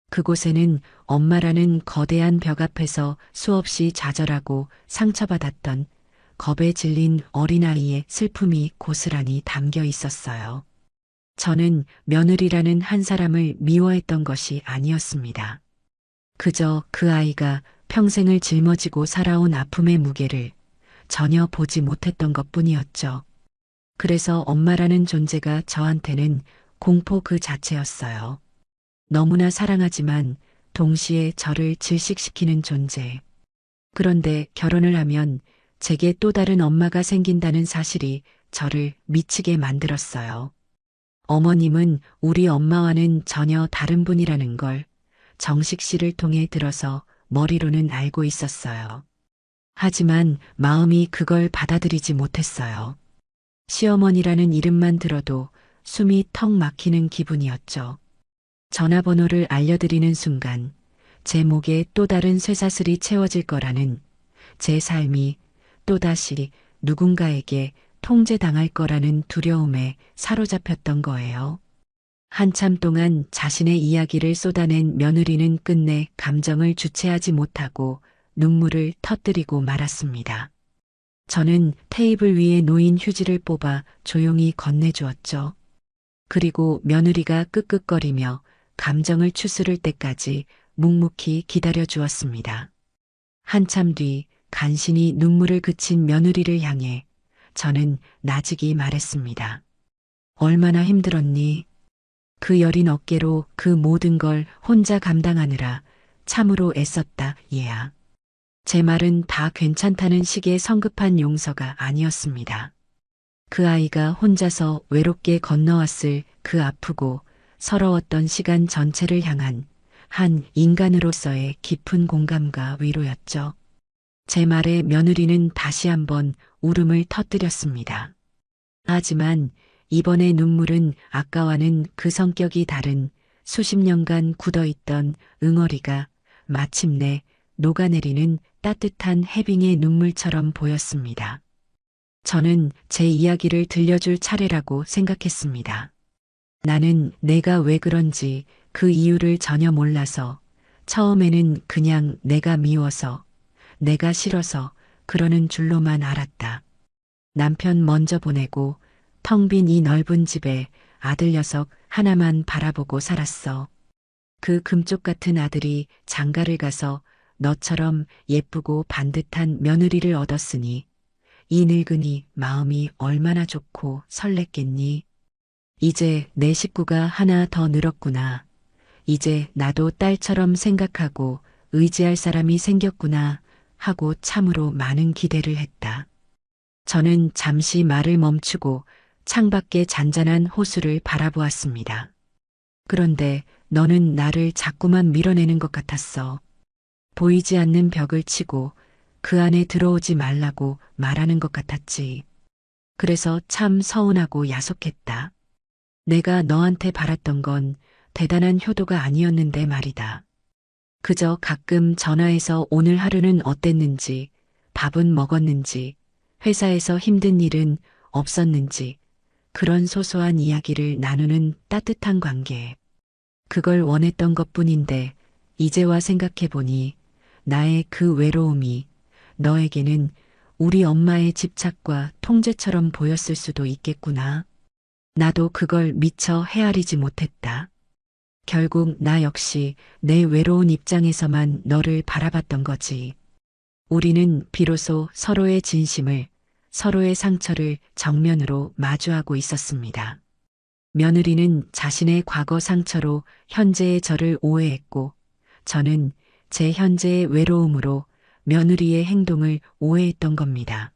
그곳에는 엄마라는 거대한 벽 앞에서 수없이 좌절하고 상처받았던 겁에 질린 어린아이의 슬픔이 고스란히 담겨 있었어요. 저는 며느리라는 한 사람을 미워했던 것이 아니었습니다. 그저 그 아이가 평생을 짊어지고 살아온 아픔의 무게를 전혀 보지 못했던 것뿐이었죠. 그래서 엄마라는 존재가 저한테는 공포 그 자체였어요. 너무나 사랑하지만 동시에 저를 질식시키는 존재. 그런데 결혼을 하면 제게 또 다른 엄마가 생긴다는 사실이 저를 미치게 만들었어요. 어머님은 우리 엄마와는 전혀 다른 분이라는 걸 정식 씨를 통해 들어서 머리로는 알고 있었어요. 하지만 마음이 그걸 받아들이지 못했어요. 시어머니라는 이름만 들어도 숨이 턱 막히는 기분이었죠. 전화번호를 알려드리는 순간 제 목에 또 다른 쇠사슬이 채워질 거라는, 제 삶이 또다시 누군가에게 통제당할 거라는 두려움에 사로잡혔던 거예요. 한참 동안 자신의 이야기를 쏟아낸 며느리는 끝내 감정을 주체하지 못하고 눈물을 터뜨리고 말았습니다. 저는 테이블 위에 놓인 휴지를 뽑아 조용히 건네주었죠. 그리고 며느리가 끄끄거리며 감정을 추스를 때까지 묵묵히 기다려 주었습니다. 한참 뒤 간신히 눈물을 그친 며느리를 향해 저는 나직이 말했습니다. 얼마나 힘들었니? 그 여린 어깨로 그 모든 걸 혼자 감당하느라 참으로 애썼다, 얘야. 제 말은 다 괜찮다는 식의 성급한 용서가 아니었습니다. 그 아이가 혼자서 외롭게 건너왔을 그 아프고 서러웠던 시간 전체를 향한 한 인간으로서의 깊은 공감과 위로였죠. 제 말에 며느리는 다시 한번 울음을 터뜨렸습니다. 하지만 이번의 눈물은 아까와는 그 성격이 다른 수십 년간 굳어있던 응어리가 마침내 녹아내리는 따뜻한 해빙의 눈물처럼 보였습니다. 저는 제 이야기를 들려줄 차례라고 생각했습니다. 나는 내가 왜 그런지 그 이유를 전혀 몰라서 처음에는 그냥 내가 미워서, 내가 싫어서 그러는 줄로만 알았다. 남편 먼저 보내고 텅 빈 이 넓은 집에 아들 녀석 하나만 바라보고 살았어. 그 금쪽 같은 아들이 장가를 가서 너처럼 예쁘고 반듯한 며느리를 얻었으니 이 늙은이 마음이 얼마나 좋고 설렜겠니. 이제 내 식구가 하나 더 늘었구나. 이제 나도 딸처럼 생각하고 의지할 사람이 생겼구나 하고 참으로 많은 기대를 했다. 저는 잠시 말을 멈추고 창밖의 잔잔한 호수를 바라보았습니다. 그런데 너는 나를 자꾸만 밀어내는 것 같았어. 보이지 않는 벽을 치고 그 안에 들어오지 말라고 말하는 것 같았지. 그래서 참 서운하고 야속했다. 내가 너한테 바랐던 건 대단한 효도가 아니었는데 말이다. 그저 가끔 전화해서 오늘 하루는 어땠는지, 밥은 먹었는지, 회사에서 힘든 일은 없었는지, 그런 소소한 이야기를 나누는 따뜻한 관계. 그걸 원했던 것뿐인데 이제와 생각해보니 나의 그 외로움이 너에게는 우리 엄마의 집착과 통제처럼 보였을 수도 있겠구나. 나도 그걸 미처 헤아리지 못했다. 결국 나 역시 내 외로운 입장에서만 너를 바라봤던 거지. 우리는 비로소 서로의 진심을, 서로의 상처를 정면으로 마주하고 있었습니다. 며느리는 자신의 과거 상처로 현재의 저를 오해했고, 저는 제 현재의 외로움으로 며느리의 행동을 오해했던 겁니다.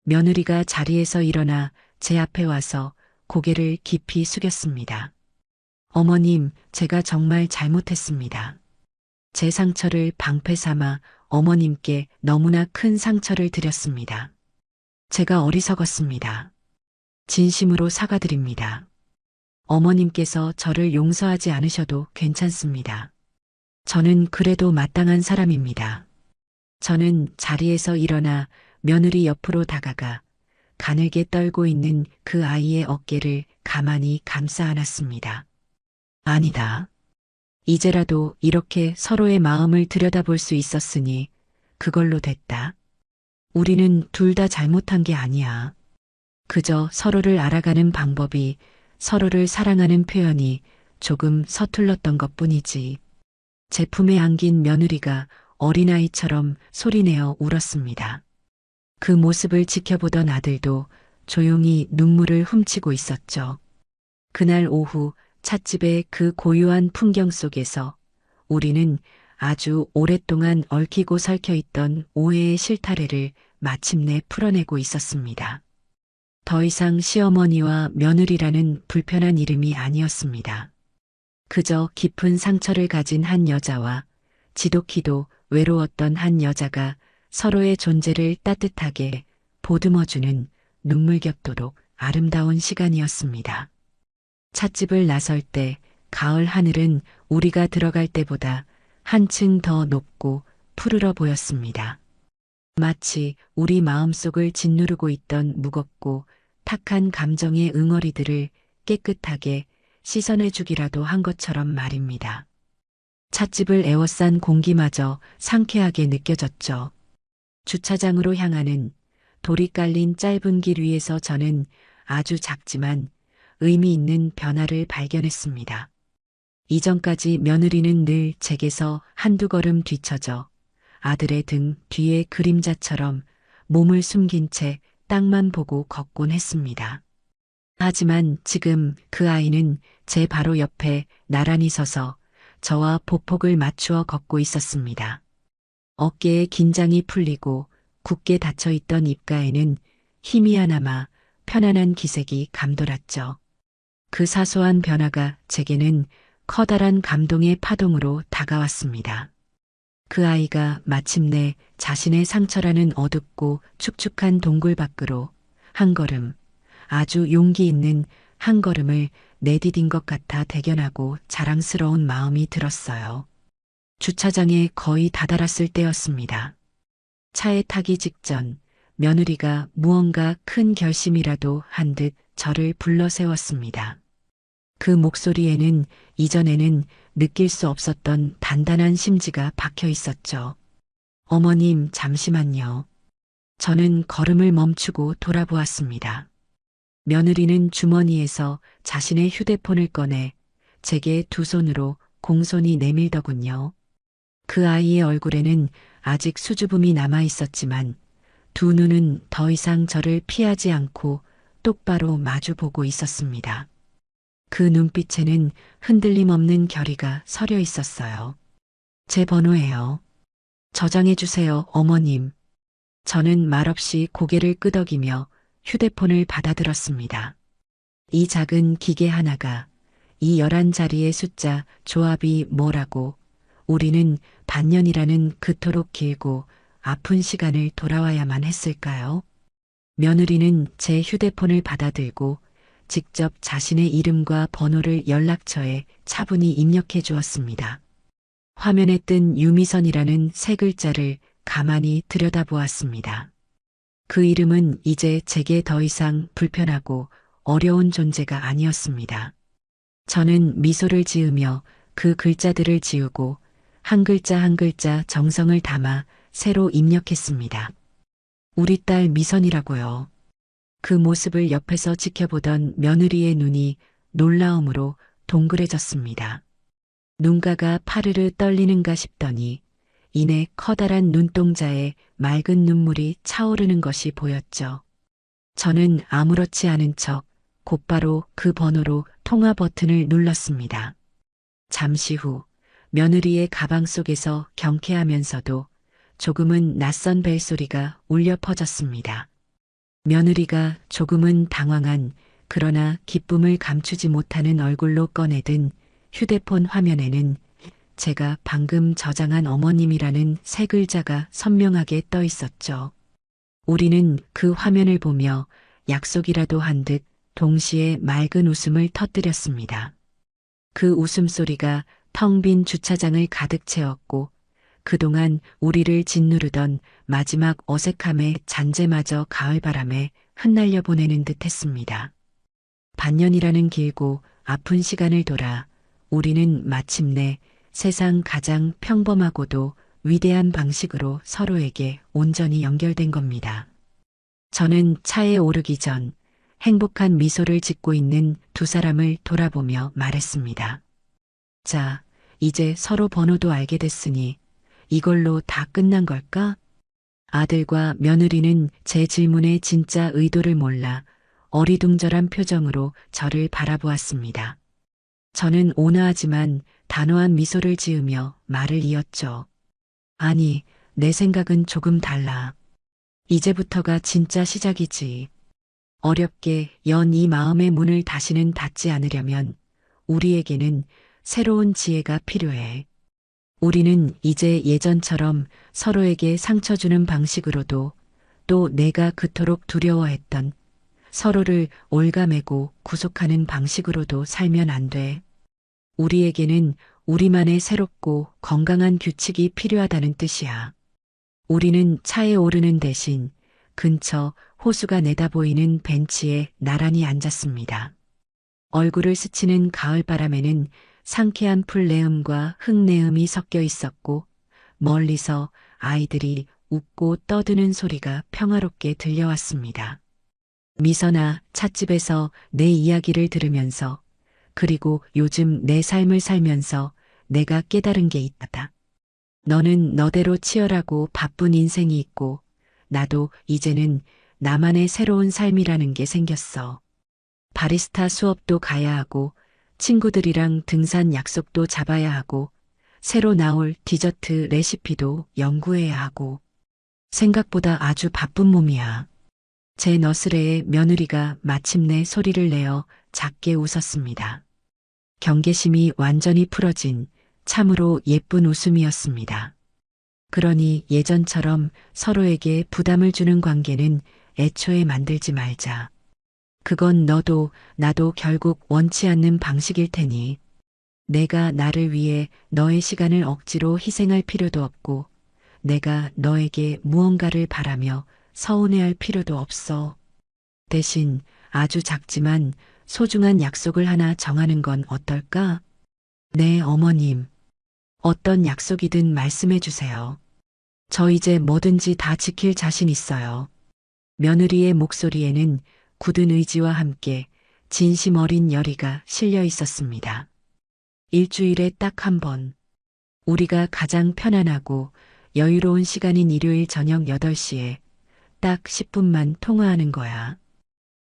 며느리가 자리에서 일어나 제 앞에 와서 고개를 깊이 숙였습니다. 어머님, 제가 정말 잘못했습니다. 제 상처를 방패 삼아 어머님께 너무나 큰 상처를 드렸습니다. 제가 어리석었습니다. 진심으로 사과드립니다. 어머님께서 저를 용서하지 않으셔도 괜찮습니다. 저는 그래도 마땅한 사람입니다. 저는 자리에서 일어나 며느리 옆으로 다가가 가늘게 떨고 있는 그 아이의 어깨를 가만히 감싸 안았습니다. 아니다. 이제라도 이렇게 서로의 마음을 들여다볼 수 있었으니 그걸로 됐다. 우리는 둘 다 잘못한 게 아니야. 그저 서로를 알아가는 방법이, 서로를 사랑하는 표현이 조금 서툴렀던 것뿐이지. 제 품에 안긴 며느리가 어린아이처럼 소리내어 울었습니다. 그 모습을 지켜보던 아들도 조용히 눈물을 훔치고 있었죠. 그날 오후 찻집의 그 고요한 풍경 속에서 우리는 아주 오랫동안 얽히고 설켜 있던 오해의 실타래를 마침내 풀어내고 있었습니다. 더 이상 시어머니와 며느리라는 불편한 이름이 아니었습니다. 그저 깊은 상처를 가진 한 여자와 지독히도 외로웠던 한 여자가 서로의 존재를 따뜻하게 보듬어주는 눈물겹도록 아름다운 시간이었습니다. 찻집을 나설 때 가을 하늘은 우리가 들어갈 때보다 한층 더 높고 푸르러 보였습니다. 마치 우리 마음속을 짓누르고 있던 무겁고 탁한 감정의 응어리들을 깨끗하게 씻어내주기라도 한 것처럼 말입니다. 찻집을 에워싼 공기마저 상쾌하게 느껴졌죠. 주차장으로 향하는 돌이 깔린 짧은 길 위에서 저는 아주 작지만 의미 있는 변화를 발견했습니다. 이전까지 며느리는 늘 제게서 한두 걸음 뒤처져 아들의 등 뒤에 그림자처럼 몸을 숨긴 채 땅만 보고 걷곤 했습니다. 하지만 지금 그 아이는 제 바로 옆에 나란히 서서 저와 보폭을 맞추어 걷고 있었습니다. 어깨에 긴장이 풀리고 굳게 닫혀있던 입가에는 힘이 하나마 편안한 기색이 감돌았죠. 그 사소한 변화가 제게는 커다란 감동의 파동으로 다가왔습니다. 그 아이가 마침내 자신의 상처라는 어둡고 축축한 동굴 밖으로 한 걸음, 아주 용기 있는 한 걸음을 내디딘 것 같아 대견하고 자랑스러운 마음이 들었어요. 주차장에 거의 다다랐을 때였습니다. 차에 타기 직전 며느리가 무언가 큰 결심이라도 한 듯 저를 불러 세웠습니다. 그 목소리에는 이전에는 느낄 수 없었던 단단한 심지가 박혀 있었죠. 어머님, 잠시만요. 저는 걸음을 멈추고 돌아보았습니다. 며느리는 주머니에서 자신의 휴대폰을 꺼내 제게 두 손으로 공손히 내밀더군요. 그 아이의 얼굴에는 아직 수줍음이 남아 있었지만 두 눈은 더 이상 저를 피하지 않고 똑바로 마주보고 있었습니다. 그 눈빛에는 흔들림 없는 결의가 서려 있었어요. 제 번호예요. 저장해 주세요, 어머님. 저는 말없이 고개를 끄덕이며 휴대폰을 받아들었습니다. 이 작은 기계 하나가 이 11자리의 숫자 조합이 뭐라고 우리는 반년이라는 그토록 길고 아픈 시간을 돌아와야만 했을까요? 며느리는 제 휴대폰을 받아들고 직접 자신의 이름과 번호를 연락처에 차분히 입력해 주었습니다. 화면에 뜬 유미선이라는 세 글자를 가만히 들여다보았습니다. 그 이름은 이제 제게 더 이상 불편하고 어려운 존재가 아니었습니다. 저는 미소를 지으며 그 글자들을 지우고 한 글자 한 글자 정성을 담아 새로 입력했습니다. 우리 딸 미선이라고요. 그 모습을 옆에서 지켜보던 며느리의 눈이 놀라움으로 동그래졌습니다. 눈가가 파르르 떨리는가 싶더니 이내 커다란 눈동자에 맑은 눈물이 차오르는 것이 보였죠. 저는 아무렇지 않은 척 곧바로 그 번호로 통화 버튼을 눌렀습니다. 잠시 후 며느리의 가방 속에서 경쾌하면서도 조금은 낯선 벨소리가 울려 퍼졌습니다. 며느리가 조금은 당황한 그러나 기쁨을 감추지 못하는 얼굴로 꺼내든 휴대폰 화면에는 제가 방금 저장한 어머님이라는 세 글자가 선명하게 떠 있었죠. 우리는 그 화면을 보며 약속이라도 한 듯 동시에 맑은 웃음을 터뜨렸습니다. 그 웃음소리가 텅 빈 주차장을 가득 채웠고 그동안 우리를 짓누르던 마지막 어색함의 잔재마저 가을바람에 흩날려 보내는 듯 했습니다. 반년이라는 길고 아픈 시간을 돌아 우리는 마침내 세상 가장 평범하고도 위대한 방식으로 서로에게 온전히 연결된 겁니다. 저는 차에 오르기 전 행복한 미소를 짓고 있는 두 사람을 돌아보며 말했습니다. 자, 이제 서로 번호도 알게 됐으니 이걸로 다 끝난 걸까? 아들과 며느리는 제 질문의 진짜 의도를 몰라 어리둥절한 표정으로 저를 바라보았습니다. 저는 온화하지만 단호한 미소를 지으며 말을 이었죠. 아니, 내 생각은 조금 달라. 이제부터가 진짜 시작이지. 어렵게 연 이 마음의 문을 다시는 닫지 않으려면 우리에게는 새로운 지혜가 필요해. 우리는 이제 예전처럼 서로에게 상처 주는 방식으로도 또 내가 그토록 두려워했던 서로를 올가매고 구속하는 방식으로도 살면 안 돼. 우리에게는 우리만의 새롭고 건강한 규칙이 필요하다는 뜻이야. 우리는 차에 오르는 대신 근처 호수가 내다보이는 벤치에 나란히 앉았습니다. 얼굴을 스치는 가을바람에는 상쾌한 풀내음과 흙내음이 섞여 있었고 멀리서 아이들이 웃고 떠드는 소리가 평화롭게 들려왔습니다. 미선아, 찻집에서 내 이야기를 들으면서 그리고 요즘 내 삶을 살면서 내가 깨달은 게 있다. 너는 너대로 치열하고 바쁜 인생이 있고 나도 이제는 나만의 새로운 삶이라는 게 생겼어. 바리스타 수업도 가야 하고 친구들이랑 등산 약속도 잡아야 하고 새로 나올 디저트 레시피도 연구해야 하고 생각보다 아주 바쁜 몸이야. 제 너스레의 며느리가 마침내 소리를 내어 작게 웃었습니다. 경계심이 완전히 풀어진 참으로 예쁜 웃음이었습니다. 그러니 예전처럼 서로에게 부담을 주는 관계는 애초에 만들지 말자. 그건 너도 나도 결국 원치 않는 방식일 테니 내가 나를 위해 너의 시간을 억지로 희생할 필요도 없고 내가 너에게 무언가를 바라며 서운해할 필요도 없어. 대신 아주 작지만 소중한 약속을 하나 정하는 건 어떨까? 네, 어머님. 어떤 약속이든 말씀해 주세요. 저 이제 뭐든지 다 지킬 자신 있어요. 며느리의 목소리에는 굳은 의지와 함께 진심 어린 열의가 실려 있었습니다. 일주일에 딱 한 번, 우리가 가장 편안하고 여유로운 시간인 일요일 저녁 8시에 딱 10분만 통화하는 거야.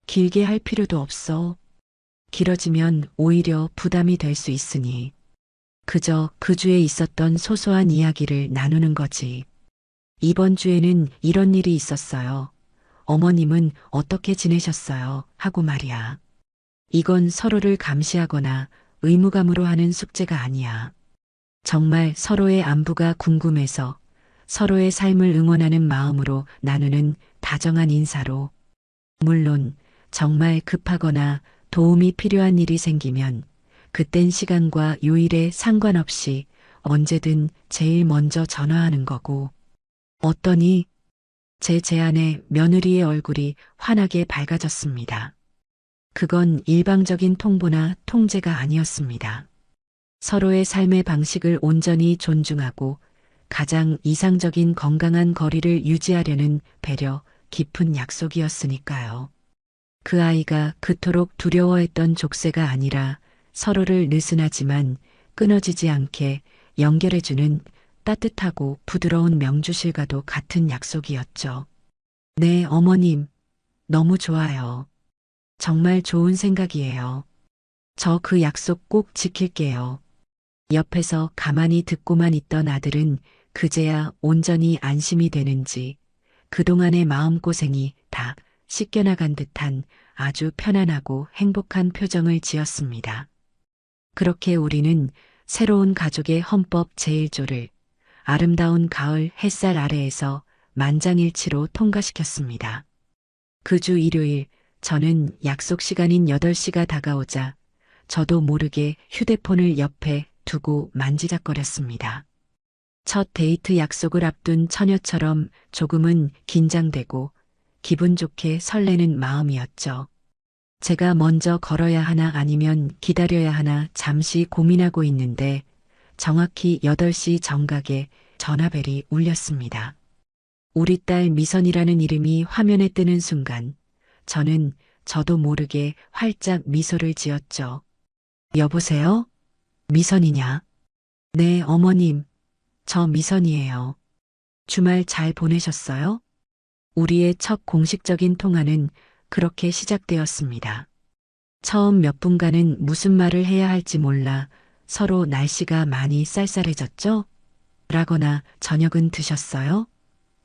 길게 할 필요도 없어. 길어지면 오히려 부담이 될 수 있으니. 그저 그 주에 있었던 소소한 이야기를 나누는 거지. 이번 주에는 이런 일이 있었어요. 어머님은 어떻게 지내셨어요? 하고 말이야. 이건 서로를 감시하거나 의무감으로 하는 숙제가 아니야. 정말 서로의 안부가 궁금해서 서로의 삶을 응원하는 마음으로 나누는 다정한 인사로. 물론 정말 급하거나 도움이 필요한 일이 생기면 그땐 시간과 요일에 상관없이 언제든 제일 먼저 전화하는 거고. 어떠니? 제 제안에 며느리의 얼굴이 환하게 밝아졌습니다. 그건 일방적인 통보나 통제가 아니었습니다. 서로의 삶의 방식을 온전히 존중하고 가장 이상적인 건강한 거리를 유지하려는 배려 깊은 약속이었으니까요. 그 아이가 그토록 두려워했던 족쇄가 아니라 서로를 느슨하지만 끊어지지 않게 연결해주는 따뜻하고 부드러운 명주실과도 같은 약속이었죠. 네, 어머님. 너무 좋아요. 정말 좋은 생각이에요. 저 그 약속 꼭 지킬게요. 옆에서 가만히 듣고만 있던 아들은 그제야 온전히 안심이 되는지 그동안의 마음고생이 다 씻겨나간 듯한 아주 편안하고 행복한 표정을 지었습니다. 그렇게 우리는 새로운 가족의 헌법 제1조를 아름다운 가을 햇살 아래에서 만장일치로 통과시켰습니다. 그 주 일요일 저는 약속 시간인 8시가 다가오자 저도 모르게 휴대폰을 옆에 두고 만지작거렸습니다. 첫 데이트 약속을 앞둔 처녀처럼 조금은 긴장되고 기분 좋게 설레는 마음이었죠. 제가 먼저 걸어야 하나 아니면 기다려야 하나 잠시 고민하고 있는데 정확히 8시 정각에 전화벨이 울렸습니다. 우리 딸 미선이라는 이름이 화면에 뜨는 순간 저는 저도 모르게 활짝 미소를 지었죠. 여보세요? 미선이냐? 네, 어머님. 저 미선이에요. 주말 잘 보내셨어요? 우리의 첫 공식적인 통화는 그렇게 시작되었습니다. 처음 몇 분간은 무슨 말을 해야 할지 몰라 서로 날씨가 많이 쌀쌀해졌죠? 라거나 저녁은 드셨어요?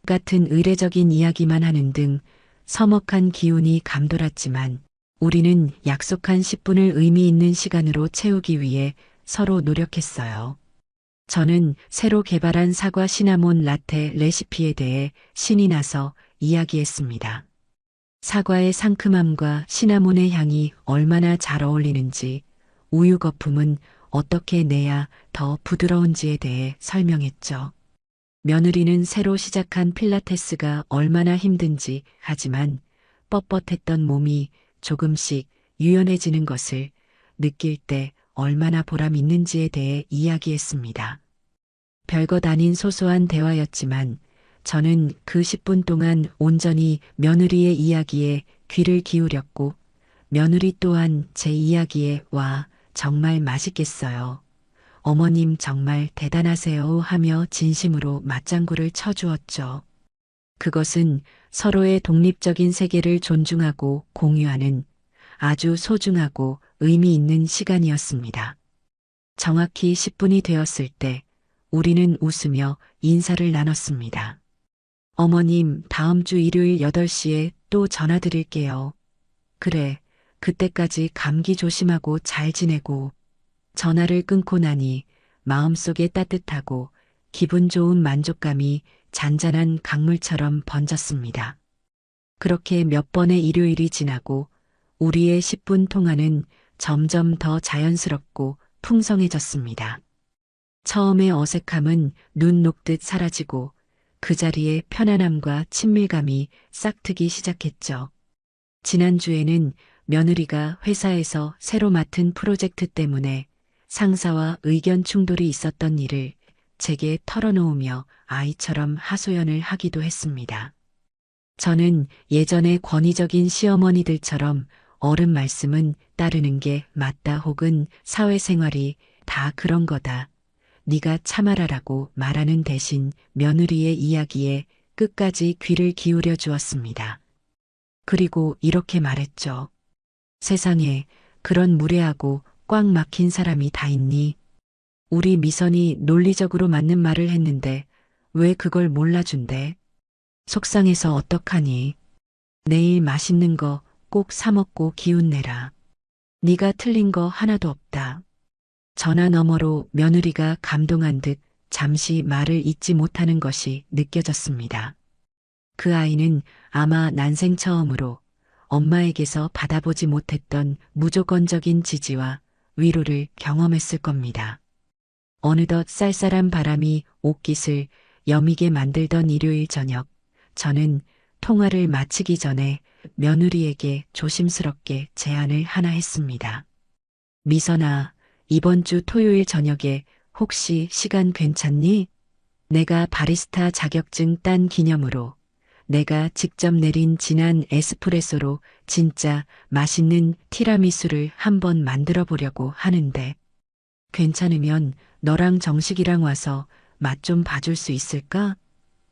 같은 의례적인 이야기만 하는 등 서먹한 기운이 감돌았지만 우리는 약속한 10분을 의미 있는 시간으로 채우기 위해 서로 노력했어요. 저는 새로 개발한 사과 시나몬 라테 레시피에 대해 신이 나서 이야기했습니다. 사과의 상큼함과 시나몬의 향이 얼마나 잘 어울리는지, 우유 거품은 어떻게 내야 더 부드러운지에 대해 설명했죠. 며느리는 새로 시작한 필라테스가 얼마나 힘든지, 하지만 뻣뻣했던 몸이 조금씩 유연해지는 것을 느낄 때 얼마나 보람 있는지에 대해 이야기했습니다. 별것 아닌 소소한 대화였지만 저는 그 10분 동안 온전히 며느리의 이야기에 귀를 기울였고, 며느리 또한 제 이야기에 와, 정말 맛있겠어요. 어머님 정말 대단하세요 하며 진심으로 맞장구를 쳐주었죠. 그것은 서로의 독립적인 세계를 존중하고 공유하는 아주 소중하고 의미 있는 시간이었습니다. 정확히 10분이 되었을 때 우리는 웃으며 인사를 나눴습니다. 어머님, 다음 주 일요일 8시에 또 전화 드릴게요. 그래, 그때까지 감기 조심하고 잘 지내고. 전화를 끊고 나니 마음속에 따뜻하고 기분 좋은 만족감이 잔잔한 강물처럼 번졌습니다. 그렇게 몇 번의 일요일이 지나고 우리의 10분 통화는 점점 더 자연스럽고 풍성해졌습니다. 처음의 어색함은 눈 녹듯 사라지고 그 자리에 편안함과 친밀감이 싹트기 시작했죠. 지난주에는 며느리가 회사에서 새로 맡은 프로젝트 때문에 상사와 의견 충돌이 있었던 일을 제게 털어놓으며 아이처럼 하소연을 하기도 했습니다. 저는 예전의 권위적인 시어머니들처럼 어른 말씀은 따르는 게 맞다 혹은 사회생활이 다 그런 거다, 네가 참아라라고 말하는 대신 며느리의 이야기에 끝까지 귀를 기울여 주었습니다. 그리고 이렇게 말했죠. 세상에 그런 무례하고 꽉 막힌 사람이 다 있니? 우리 미선이 논리적으로 맞는 말을 했는데 왜 그걸 몰라준대? 속상해서 어떡하니? 내일 맛있는 거 꼭 사 먹고 기운 내라. 네가 틀린 거 하나도 없다. 전화 너머로 며느리가 감동한 듯 잠시 말을 잇지 못하는 것이 느껴졌습니다. 그 아이는 아마 난생 처음으로 엄마에게서 받아보지 못했던 무조건적인 지지와 위로를 경험했을 겁니다. 어느덧 쌀쌀한 바람이 옷깃을 여미게 만들던 일요일 저녁, 저는 통화를 마치기 전에 며느리에게 조심스럽게 제안을 하나 했습니다. 미선아, 이번 주 토요일 저녁에 혹시 시간 괜찮니? 내가 바리스타 자격증 딴 기념으로 내가 직접 내린 진한 에스프레소로 진짜 맛있는 티라미수를 한번 만들어 보려고 하는데, 괜찮으면 너랑 정식이랑 와서 맛 좀 봐줄 수 있을까?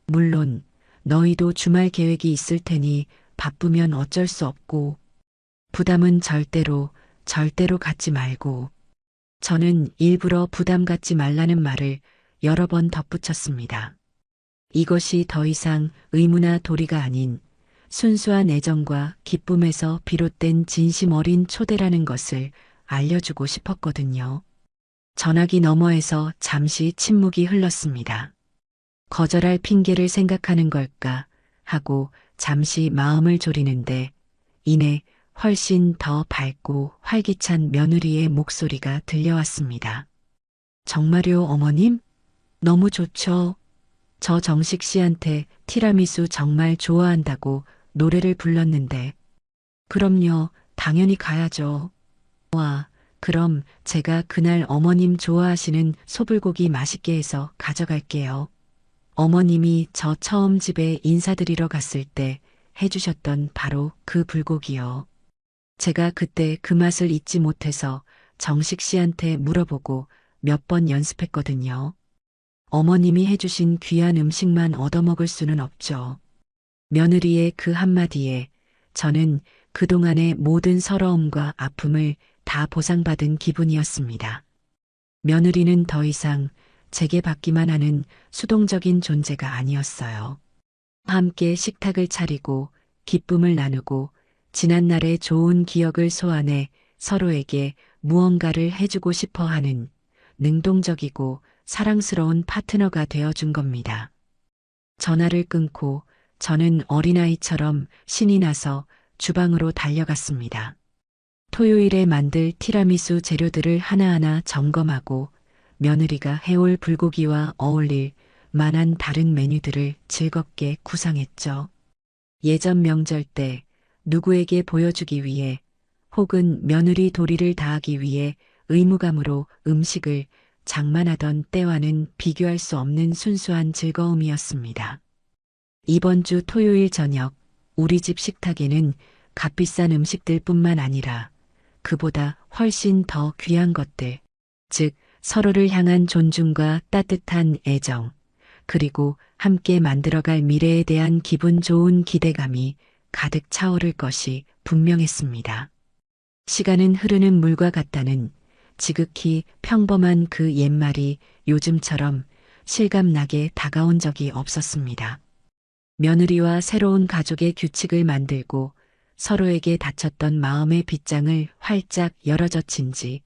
물론 너희도 주말 계획이 있을 테니 바쁘면 어쩔 수 없고, 부담은 절대로 갖지 말고. 저는 일부러 부담 갖지 말라는 말을 여러 번 덧붙였습니다. 이것이 더 이상 의무나 도리가 아닌 순수한 애정과 기쁨에서 비롯된 진심 어린 초대라는 것을 알려주고 싶었거든요. 전화기 너머에서 잠시 침묵이 흘렀습니다. 거절할 핑계를 생각하는 걸까 하고 잠시 마음을 졸이는데 이내 훨씬 더 밝고 활기찬 며느리의 목소리가 들려왔습니다. 정말요, 어머님? 너무 좋죠. 저 정식 씨한테 티라미수 정말 좋아한다고 노래를 불렀는데. 그럼요, 당연히 가야죠. 와, 그럼 제가 그날 어머님 좋아하시는 소불고기 맛있게 해서 가져갈게요. 어머님이 저 처음 집에 인사드리러 갔을 때 해주셨던 바로 그 불고기요. 제가 그때 그 맛을 잊지 못해서 정식 씨한테 물어보고 몇 번 연습했거든요. 어머님이 해주신 귀한 음식만 얻어먹을 수는 없죠. 며느리의 그 한마디에 저는 그동안의 모든 서러움과 아픔을 다 보상받은 기분이었습니다. 며느리는 더 이상 제게 받기만 하는 수동적인 존재가 아니었어요. 함께 식탁을 차리고 기쁨을 나누고 지난날의 좋은 기억을 소환해 서로에게 무언가를 해주고 싶어 하는 능동적이고 사랑스러운 파트너가 되어준 겁니다. 전화를 끊고 저는 어린아이처럼 신이 나서 주방으로 달려갔습니다. 토요일에 만들 티라미수 재료들을 하나하나 점검하고 며느리가 해올 불고기와 어울릴 만한 다른 메뉴들을 즐겁게 구상했죠. 예전 명절 때 누구에게 보여주기 위해 혹은 며느리 도리를 다하기 위해 의무감으로 음식을 장만하던 때와는 비교할 수 없는 순수한 즐거움이었습니다. 이번 주 토요일 저녁 우리 집 식탁에는 값비싼 음식들뿐만 아니라 그보다 훨씬 더 귀한 것들, 즉 서로를 향한 존중과 따뜻한 애정, 그리고 함께 만들어갈 미래에 대한 기분 좋은 기대감이 가득 차오를 것이 분명했습니다. 시간은 흐르는 물과 같다는 지극히 평범한 그 옛말이 요즘처럼 실감나게 다가온 적이 없었습니다. 며느리와 새로운 가족의 규칙을 만들고 서로에게 닫혔던 마음의 빗장을 활짝 열어젖힌 지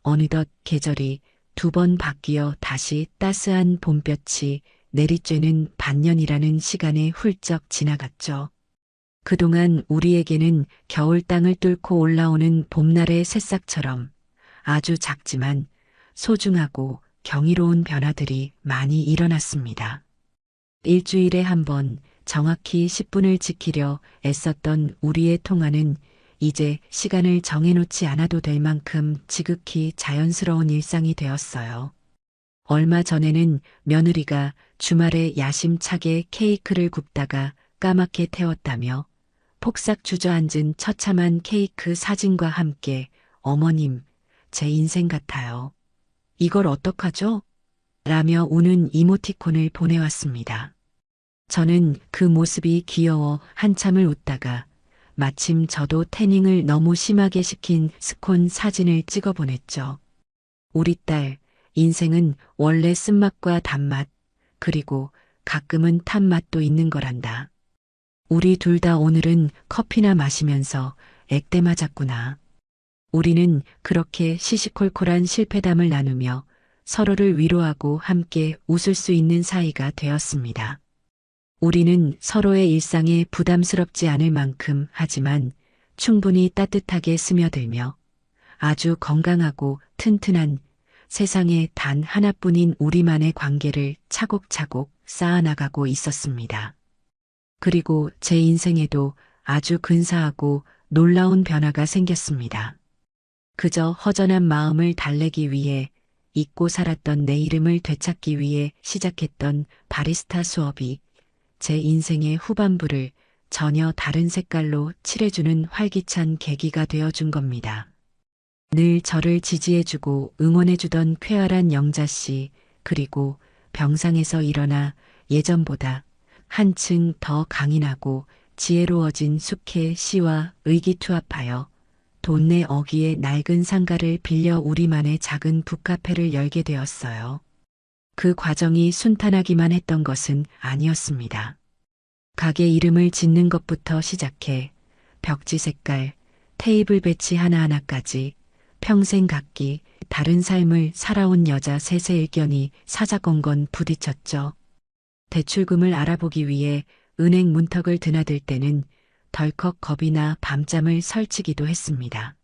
어느덧 계절이 두 번 바뀌어 다시 따스한 봄볕이 내리쬐는 반년이라는 시간에 훌쩍 지나갔죠. 그동안 우리에게는 겨울 땅을 뚫고 올라오는 봄날의 새싹처럼 아주 작지만 소중하고 경이로운 변화들이 많이 일어났습니다. 일주일에 한 번 정확히 10분을 지키려 애썼던 우리의 통화는 이제 시간을 정해놓지 않아도 될 만큼 지극히 자연스러운 일상이 되었어요. 얼마 전에는 며느리가 주말에 야심차게 케이크를 굽다가 까맣게 태웠다며 폭삭 주저앉은 처참한 케이크 사진과 함께 어머님, 제 인생 같아요. 이걸 어떡하죠? 라며 우는 이모티콘을 보내왔습니다. 저는 그 모습이 귀여워 한참을 웃다가 마침 저도 태닝을 너무 심하게 시킨 스콘 사진을 찍어 보냈죠. 우리 딸, 인생은 원래 쓴맛과 단맛, 그리고 가끔은 탄맛도 있는 거란다. 우리 둘 다 오늘은 커피나 마시면서 액대 맞았구나. 우리는 그렇게 시시콜콜한 실패담을 나누며 서로를 위로하고 함께 웃을 수 있는 사이가 되었습니다. 우리는 서로의 일상에 부담스럽지 않을 만큼 하지만 충분히 따뜻하게 스며들며 아주 건강하고 튼튼한 세상에 단 하나뿐인 우리만의 관계를 차곡차곡 쌓아나가고 있었습니다. 그리고 제 인생에도 아주 근사하고 놀라운 변화가 생겼습니다. 그저 허전한 마음을 달래기 위해 잊고 살았던 내 이름을 되찾기 위해 시작했던 바리스타 수업이 제 인생의 후반부를 전혀 다른 색깔로 칠해주는 활기찬 계기가 되어준 겁니다. 늘 저를 지지해주고 응원해주던 쾌활한 영자씨, 그리고 병상에서 일어나 예전보다 한층 더 강인하고 지혜로워진 숙혜 씨와 의기투합하여 돈내 어귀의 낡은 상가를 빌려 우리만의 작은 북카페를 열게 되었어요. 그 과정이 순탄하기만 했던 것은 아니었습니다. 가게 이름을 짓는 것부터 시작해 벽지 색깔, 테이블 배치 하나하나까지 평생 갖기 다른 삶을 살아온 여자 셋의 의견이 사자건건 부딪혔죠. 대출금을 알아보기 위해 은행 문턱을 드나들 때는 덜컥 겁이 나 밤잠을 설치기도 했습니다.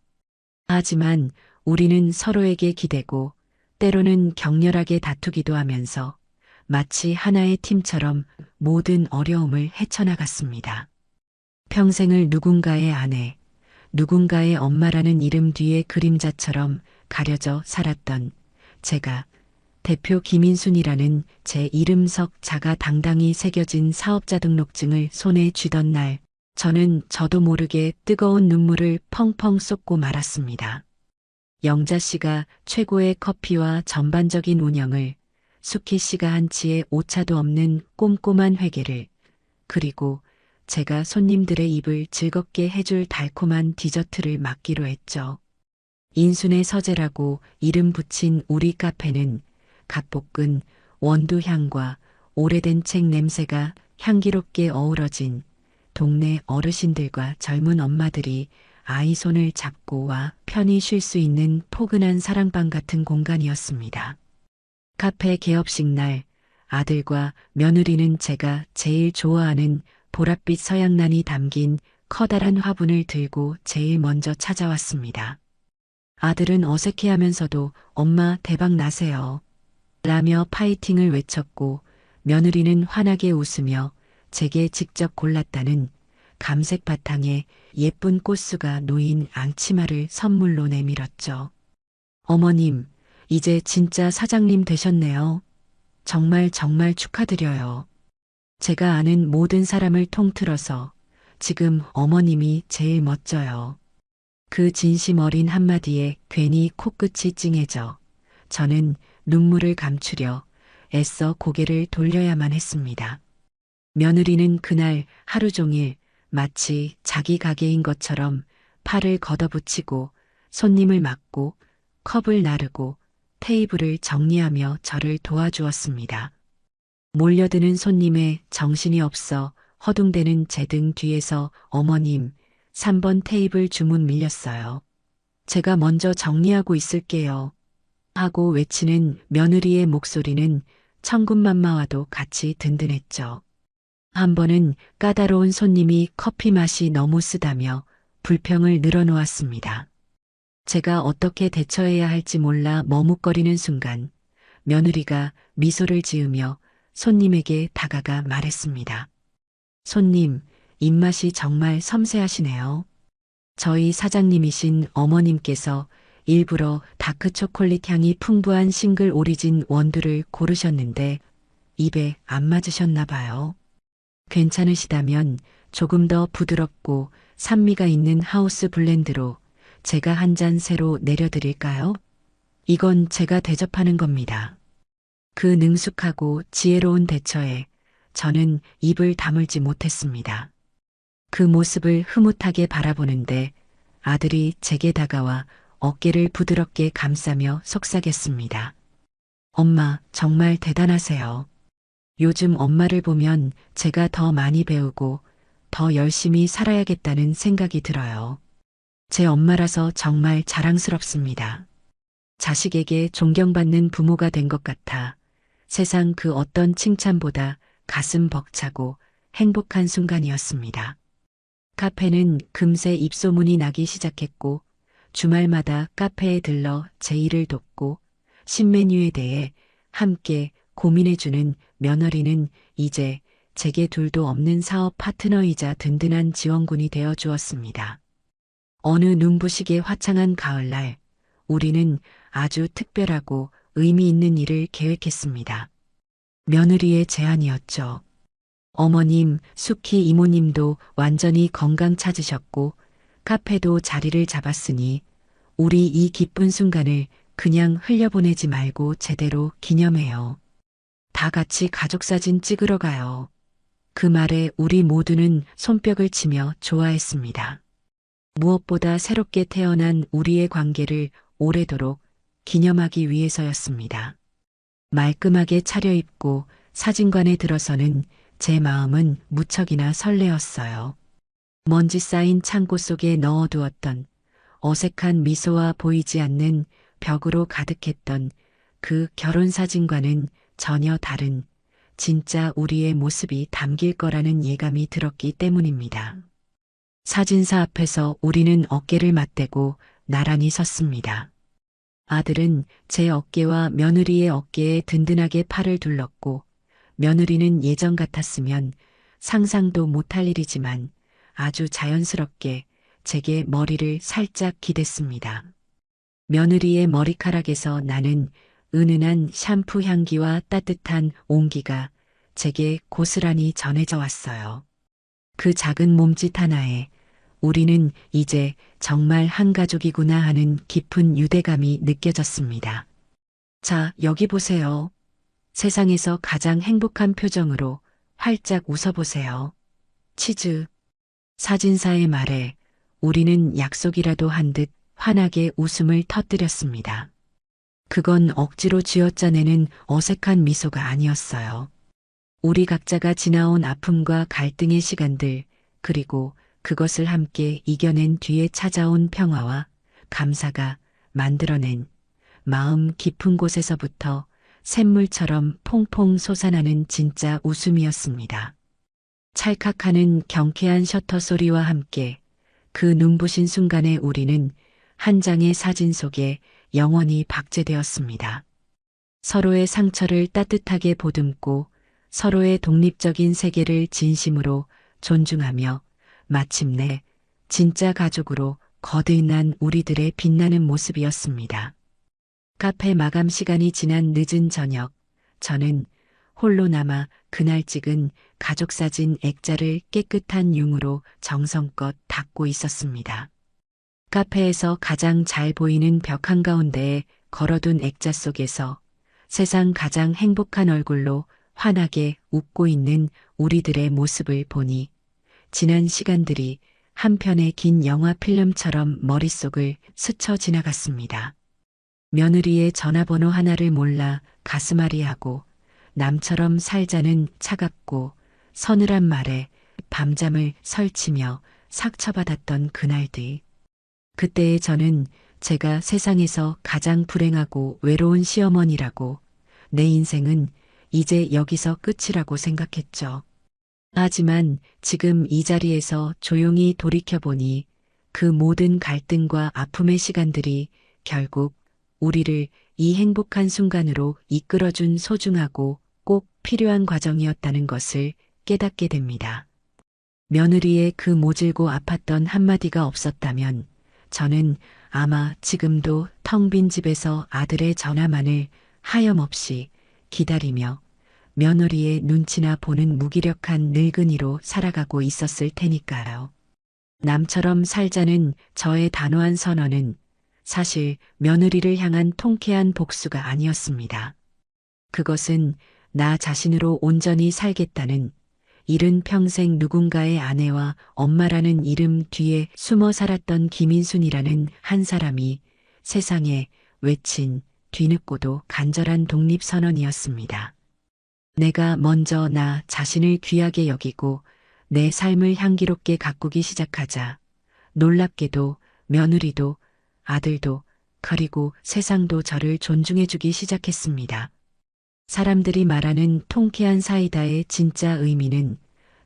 하지만 우리는 서로에게 기대고 때로는 격렬하게 다투기도 하면서 마치 하나의 팀처럼 모든 어려움을 헤쳐나갔습니다. 평생을 누군가의 아내, 누군가의 엄마라는 이름 뒤에 그림자처럼 가려져 살았던 제가 대표 김인순이라는 제 이름석 자가 당당히 새겨진 사업자 등록증을 손에 쥐던 날, 저는 저도 모르게 뜨거운 눈물을 펑펑 쏟고 말았습니다. 영자 씨가 최고의 커피와 전반적인 운영을, 수키 씨가 한치의 오차도 없는 꼼꼼한 회계를, 그리고 제가 손님들의 입을 즐겁게 해줄 달콤한 디저트를 맡기로 했죠. 인순의 서재라고 이름 붙인 우리 카페는 갓볶은 원두향과 오래된 책 냄새가 향기롭게 어우러진 동네 어르신들과 젊은 엄마들이 아이 손을 잡고 와 편히 쉴 수 있는 포근한 사랑방 같은 공간이었습니다. 카페 개업식 날 아들과 며느리는 제가 제일 좋아하는 보랏빛 서양란이 담긴 커다란 화분을 들고 제일 먼저 찾아왔습니다. 아들은 어색해하면서도 엄마 대박 나세요 라며 파이팅을 외쳤고 며느리는 환하게 웃으며 제게 직접 골랐다는 감색 바탕에 예쁜 꽃수가 놓인 앙치마를 선물로 내밀었죠. 어머님, 이제 진짜 사장님 되셨네요. 정말 정말 축하드려요. 제가 아는 모든 사람을 통틀어서 지금 어머님이 제일 멋져요. 그 진심 어린 한마디에 괜히 코끝이 찡해져 저는 눈물을 감추려 애써 고개를 돌려야만 했습니다. 며느리는 그날 하루 종일 마치 자기 가게인 것처럼 팔을 걷어붙이고 손님을 맞고 컵을 나르고 테이블을 정리하며 저를 도와주었습니다. 몰려드는 손님에 정신이 없어 허둥대는 제 등 뒤에서 어머님, 3번 테이블 주문 밀렸어요. 제가 먼저 정리하고 있을게요. 하고 외치는 며느리의 목소리는 천군만마와도 같이 든든했죠. 한 번은 까다로운 손님이 커피 맛이 너무 쓰다며 불평을 늘어놓았습니다. 제가 어떻게 대처해야 할지 몰라 머뭇거리는 순간 며느리가 미소를 지으며 손님에게 다가가 말했습니다. 손님, 입맛이 정말 섬세하시네요. 저희 사장님이신 어머님께서 일부러 다크 초콜릿 향이 풍부한 싱글 오리진 원두를 고르셨는데 입에 안 맞으셨나 봐요. 괜찮으시다면 조금 더 부드럽고 산미가 있는 하우스 블렌드로 제가 한 잔 새로 내려드릴까요? 이건 제가 대접하는 겁니다. 그 능숙하고 지혜로운 대처에 저는 입을 다물지 못했습니다. 그 모습을 흐뭇하게 바라보는데 아들이 제게 다가와 어깨를 부드럽게 감싸며 속삭였습니다. 엄마, 정말 대단하세요. 요즘 엄마를 보면 제가 더 많이 배우고 더 열심히 살아야겠다는 생각이 들어요. 제 엄마라서 정말 자랑스럽습니다. 자식에게 존경받는 부모가 된 것 같아 세상 그 어떤 칭찬보다 가슴 벅차고 행복한 순간이었습니다. 카페는 금세 입소문이 나기 시작했고 주말마다 카페에 들러 제 일을 돕고 신메뉴에 대해 함께 고민해주는 며느리는 이제 제게 둘도 없는 사업 파트너이자 든든한 지원군이 되어 주었습니다. 어느 눈부시게 화창한 가을날 우리는 아주 특별하고 의미 있는 일을 계획했습니다. 며느리의 제안이었죠. 어머님, 숙희 이모님도 완전히 건강 찾으셨고 카페도 자리를 잡았으니 우리 이 기쁜 순간을 그냥 흘려보내지 말고 제대로 기념해요. 다 같이 가족사진 찍으러 가요. 그 말에 우리 모두는 손뼉을 치며 좋아했습니다. 무엇보다 새롭게 태어난 우리의 관계를 오래도록 기념하기 위해서였습니다. 말끔하게 차려입고 사진관에 들어서는 제 마음은 무척이나 설레었어요. 먼지 쌓인 창고 속에 넣어두었던 어색한 미소와 보이지 않는 벽으로 가득했던 그 결혼사진과는 전혀 다른 진짜 우리의 모습이 담길 거라는 예감이 들었기 때문입니다. 사진사 앞에서 우리는 어깨를 맞대고 나란히 섰습니다. 아들은 제 어깨와 며느리의 어깨에 든든하게 팔을 둘렀고 며느리는 예전 같았으면 상상도 못할 일이지만 아주 자연스럽게 제게 머리를 살짝 기댔습니다. 며느리의 머리카락에서 나는 은은한 샴푸 향기와 따뜻한 온기가 제게 고스란히 전해져 왔어요. 그 작은 몸짓 하나에 우리는 이제 정말 한 가족이구나 하는 깊은 유대감이 느껴졌습니다. 자, 여기 보세요. 세상에서 가장 행복한 표정으로 활짝 웃어보세요. 치즈. 사진사의 말에 우리는 약속이라도 한 듯 환하게 웃음을 터뜨렸습니다. 그건 억지로 쥐어짜내는 어색한 미소가 아니었어요. 우리 각자가 지나온 아픔과 갈등의 시간들, 그리고 그것을 함께 이겨낸 뒤에 찾아온 평화와 감사가 만들어낸 마음 깊은 곳에서부터 샘물처럼 퐁퐁 솟아나는 진짜 웃음이었습니다. 찰칵하는 경쾌한 셔터 소리와 함께 그 눈부신 순간에 우리는 한 장의 사진 속에 영원히 박제되었습니다. 서로의 상처를 따뜻하게 보듬고 서로의 독립적인 세계를 진심으로 존중하며 마침내 진짜 가족으로 거듭난 우리들의 빛나는 모습이었습니다. 카페 마감 시간이 지난 늦은 저녁, 저는 홀로 남아 그날 찍은 가족사진 액자를 깨끗한 융으로 정성껏 닦고 있었습니다. 카페에서 가장 잘 보이는 벽 한가운데에 걸어둔 액자 속에서 세상 가장 행복한 얼굴로 환하게 웃고 있는 우리들의 모습을 보니 지난 시간들이 한 편의 긴 영화 필름처럼 머릿속을 스쳐 지나갔습니다. 며느리의 전화번호 하나를 몰라 가슴앓이하고 남처럼 살자는 차갑고 서늘한 말에 밤잠을 설치며 상처받았던 그날들. 그때의 저는 제가 세상에서 가장 불행하고 외로운 시어머니라고, 내 인생은 이제 여기서 끝이라고 생각했죠. 하지만 지금 이 자리에서 조용히 돌이켜보니 그 모든 갈등과 아픔의 시간들이 결국 우리를 이 행복한 순간으로 이끌어준 소중하고 꼭 필요한 과정이었다는 것을 깨닫게 됩니다. 며느리의 그 모질고 아팠던 한마디가 없었다면 저는 아마 지금도 텅 빈 집에서 아들의 전화만을 하염없이 기다리며 며느리의 눈치나 보는 무기력한 늙은이로 살아가고 있었을 테니까요. 남처럼 살자는 저의 단호한 선언은 사실 며느리를 향한 통쾌한 복수가 아니었습니다. 그것은 나 자신으로 온전히 살겠다는, 이른 평생 누군가의 아내와 엄마라는 이름 뒤에 숨어 살았던 김인순이라는 한 사람이 세상에 외친 뒤늦고도 간절한 독립선언이었습니다. 내가 먼저 나 자신을 귀하게 여기고 내 삶을 향기롭게 가꾸기 시작하자 놀랍게도 며느리도 아들도 그리고 세상도 저를 존중해주기 시작했습니다. 사람들이 말하는 통쾌한 사이다의 진짜 의미는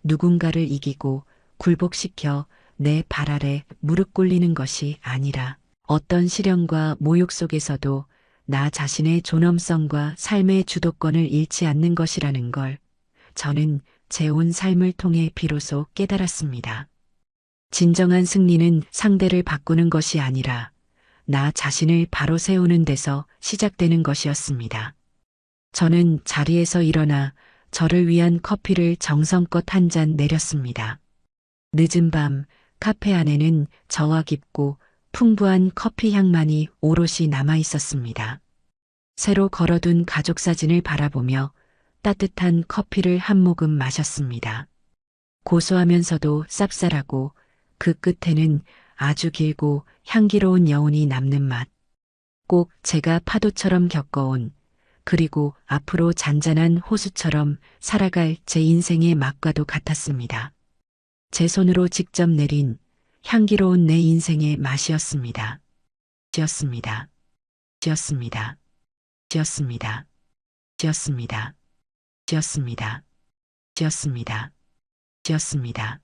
누군가를 이기고 굴복시켜 내 발 아래 무릎 꿇리는 것이 아니라 어떤 시련과 모욕 속에서도 나 자신의 존엄성과 삶의 주도권을 잃지 않는 것이라는 걸 저는 제 온 삶을 통해 비로소 깨달았습니다. 진정한 승리는 상대를 바꾸는 것이 아니라 나 자신을 바로 세우는 데서 시작되는 것이었습니다. 저는 자리에서 일어나 저를 위한 커피를 정성껏 한 잔 내렸습니다. 늦은 밤 카페 안에는 저와 깊고 풍부한 커피 향만이 오롯이 남아 있었습니다. 새로 걸어둔 가족 사진을 바라보며 따뜻한 커피를 한 모금 마셨습니다. 고소하면서도 쌉쌀하고 그 끝에는 아주 길고 향기로운 여운이 남는 맛. 꼭 제가 파도처럼 겪어온, 그리고 앞으로 잔잔한 호수처럼 살아갈 제 인생의 맛과도 같았습니다. 제 손으로 직접 내린 향기로운 내 인생의 맛이었습니다. 지었습니다. 지었습니다. 지었습니다. 지었습니다. 지었습니다. 지었습니다. 지었습니다.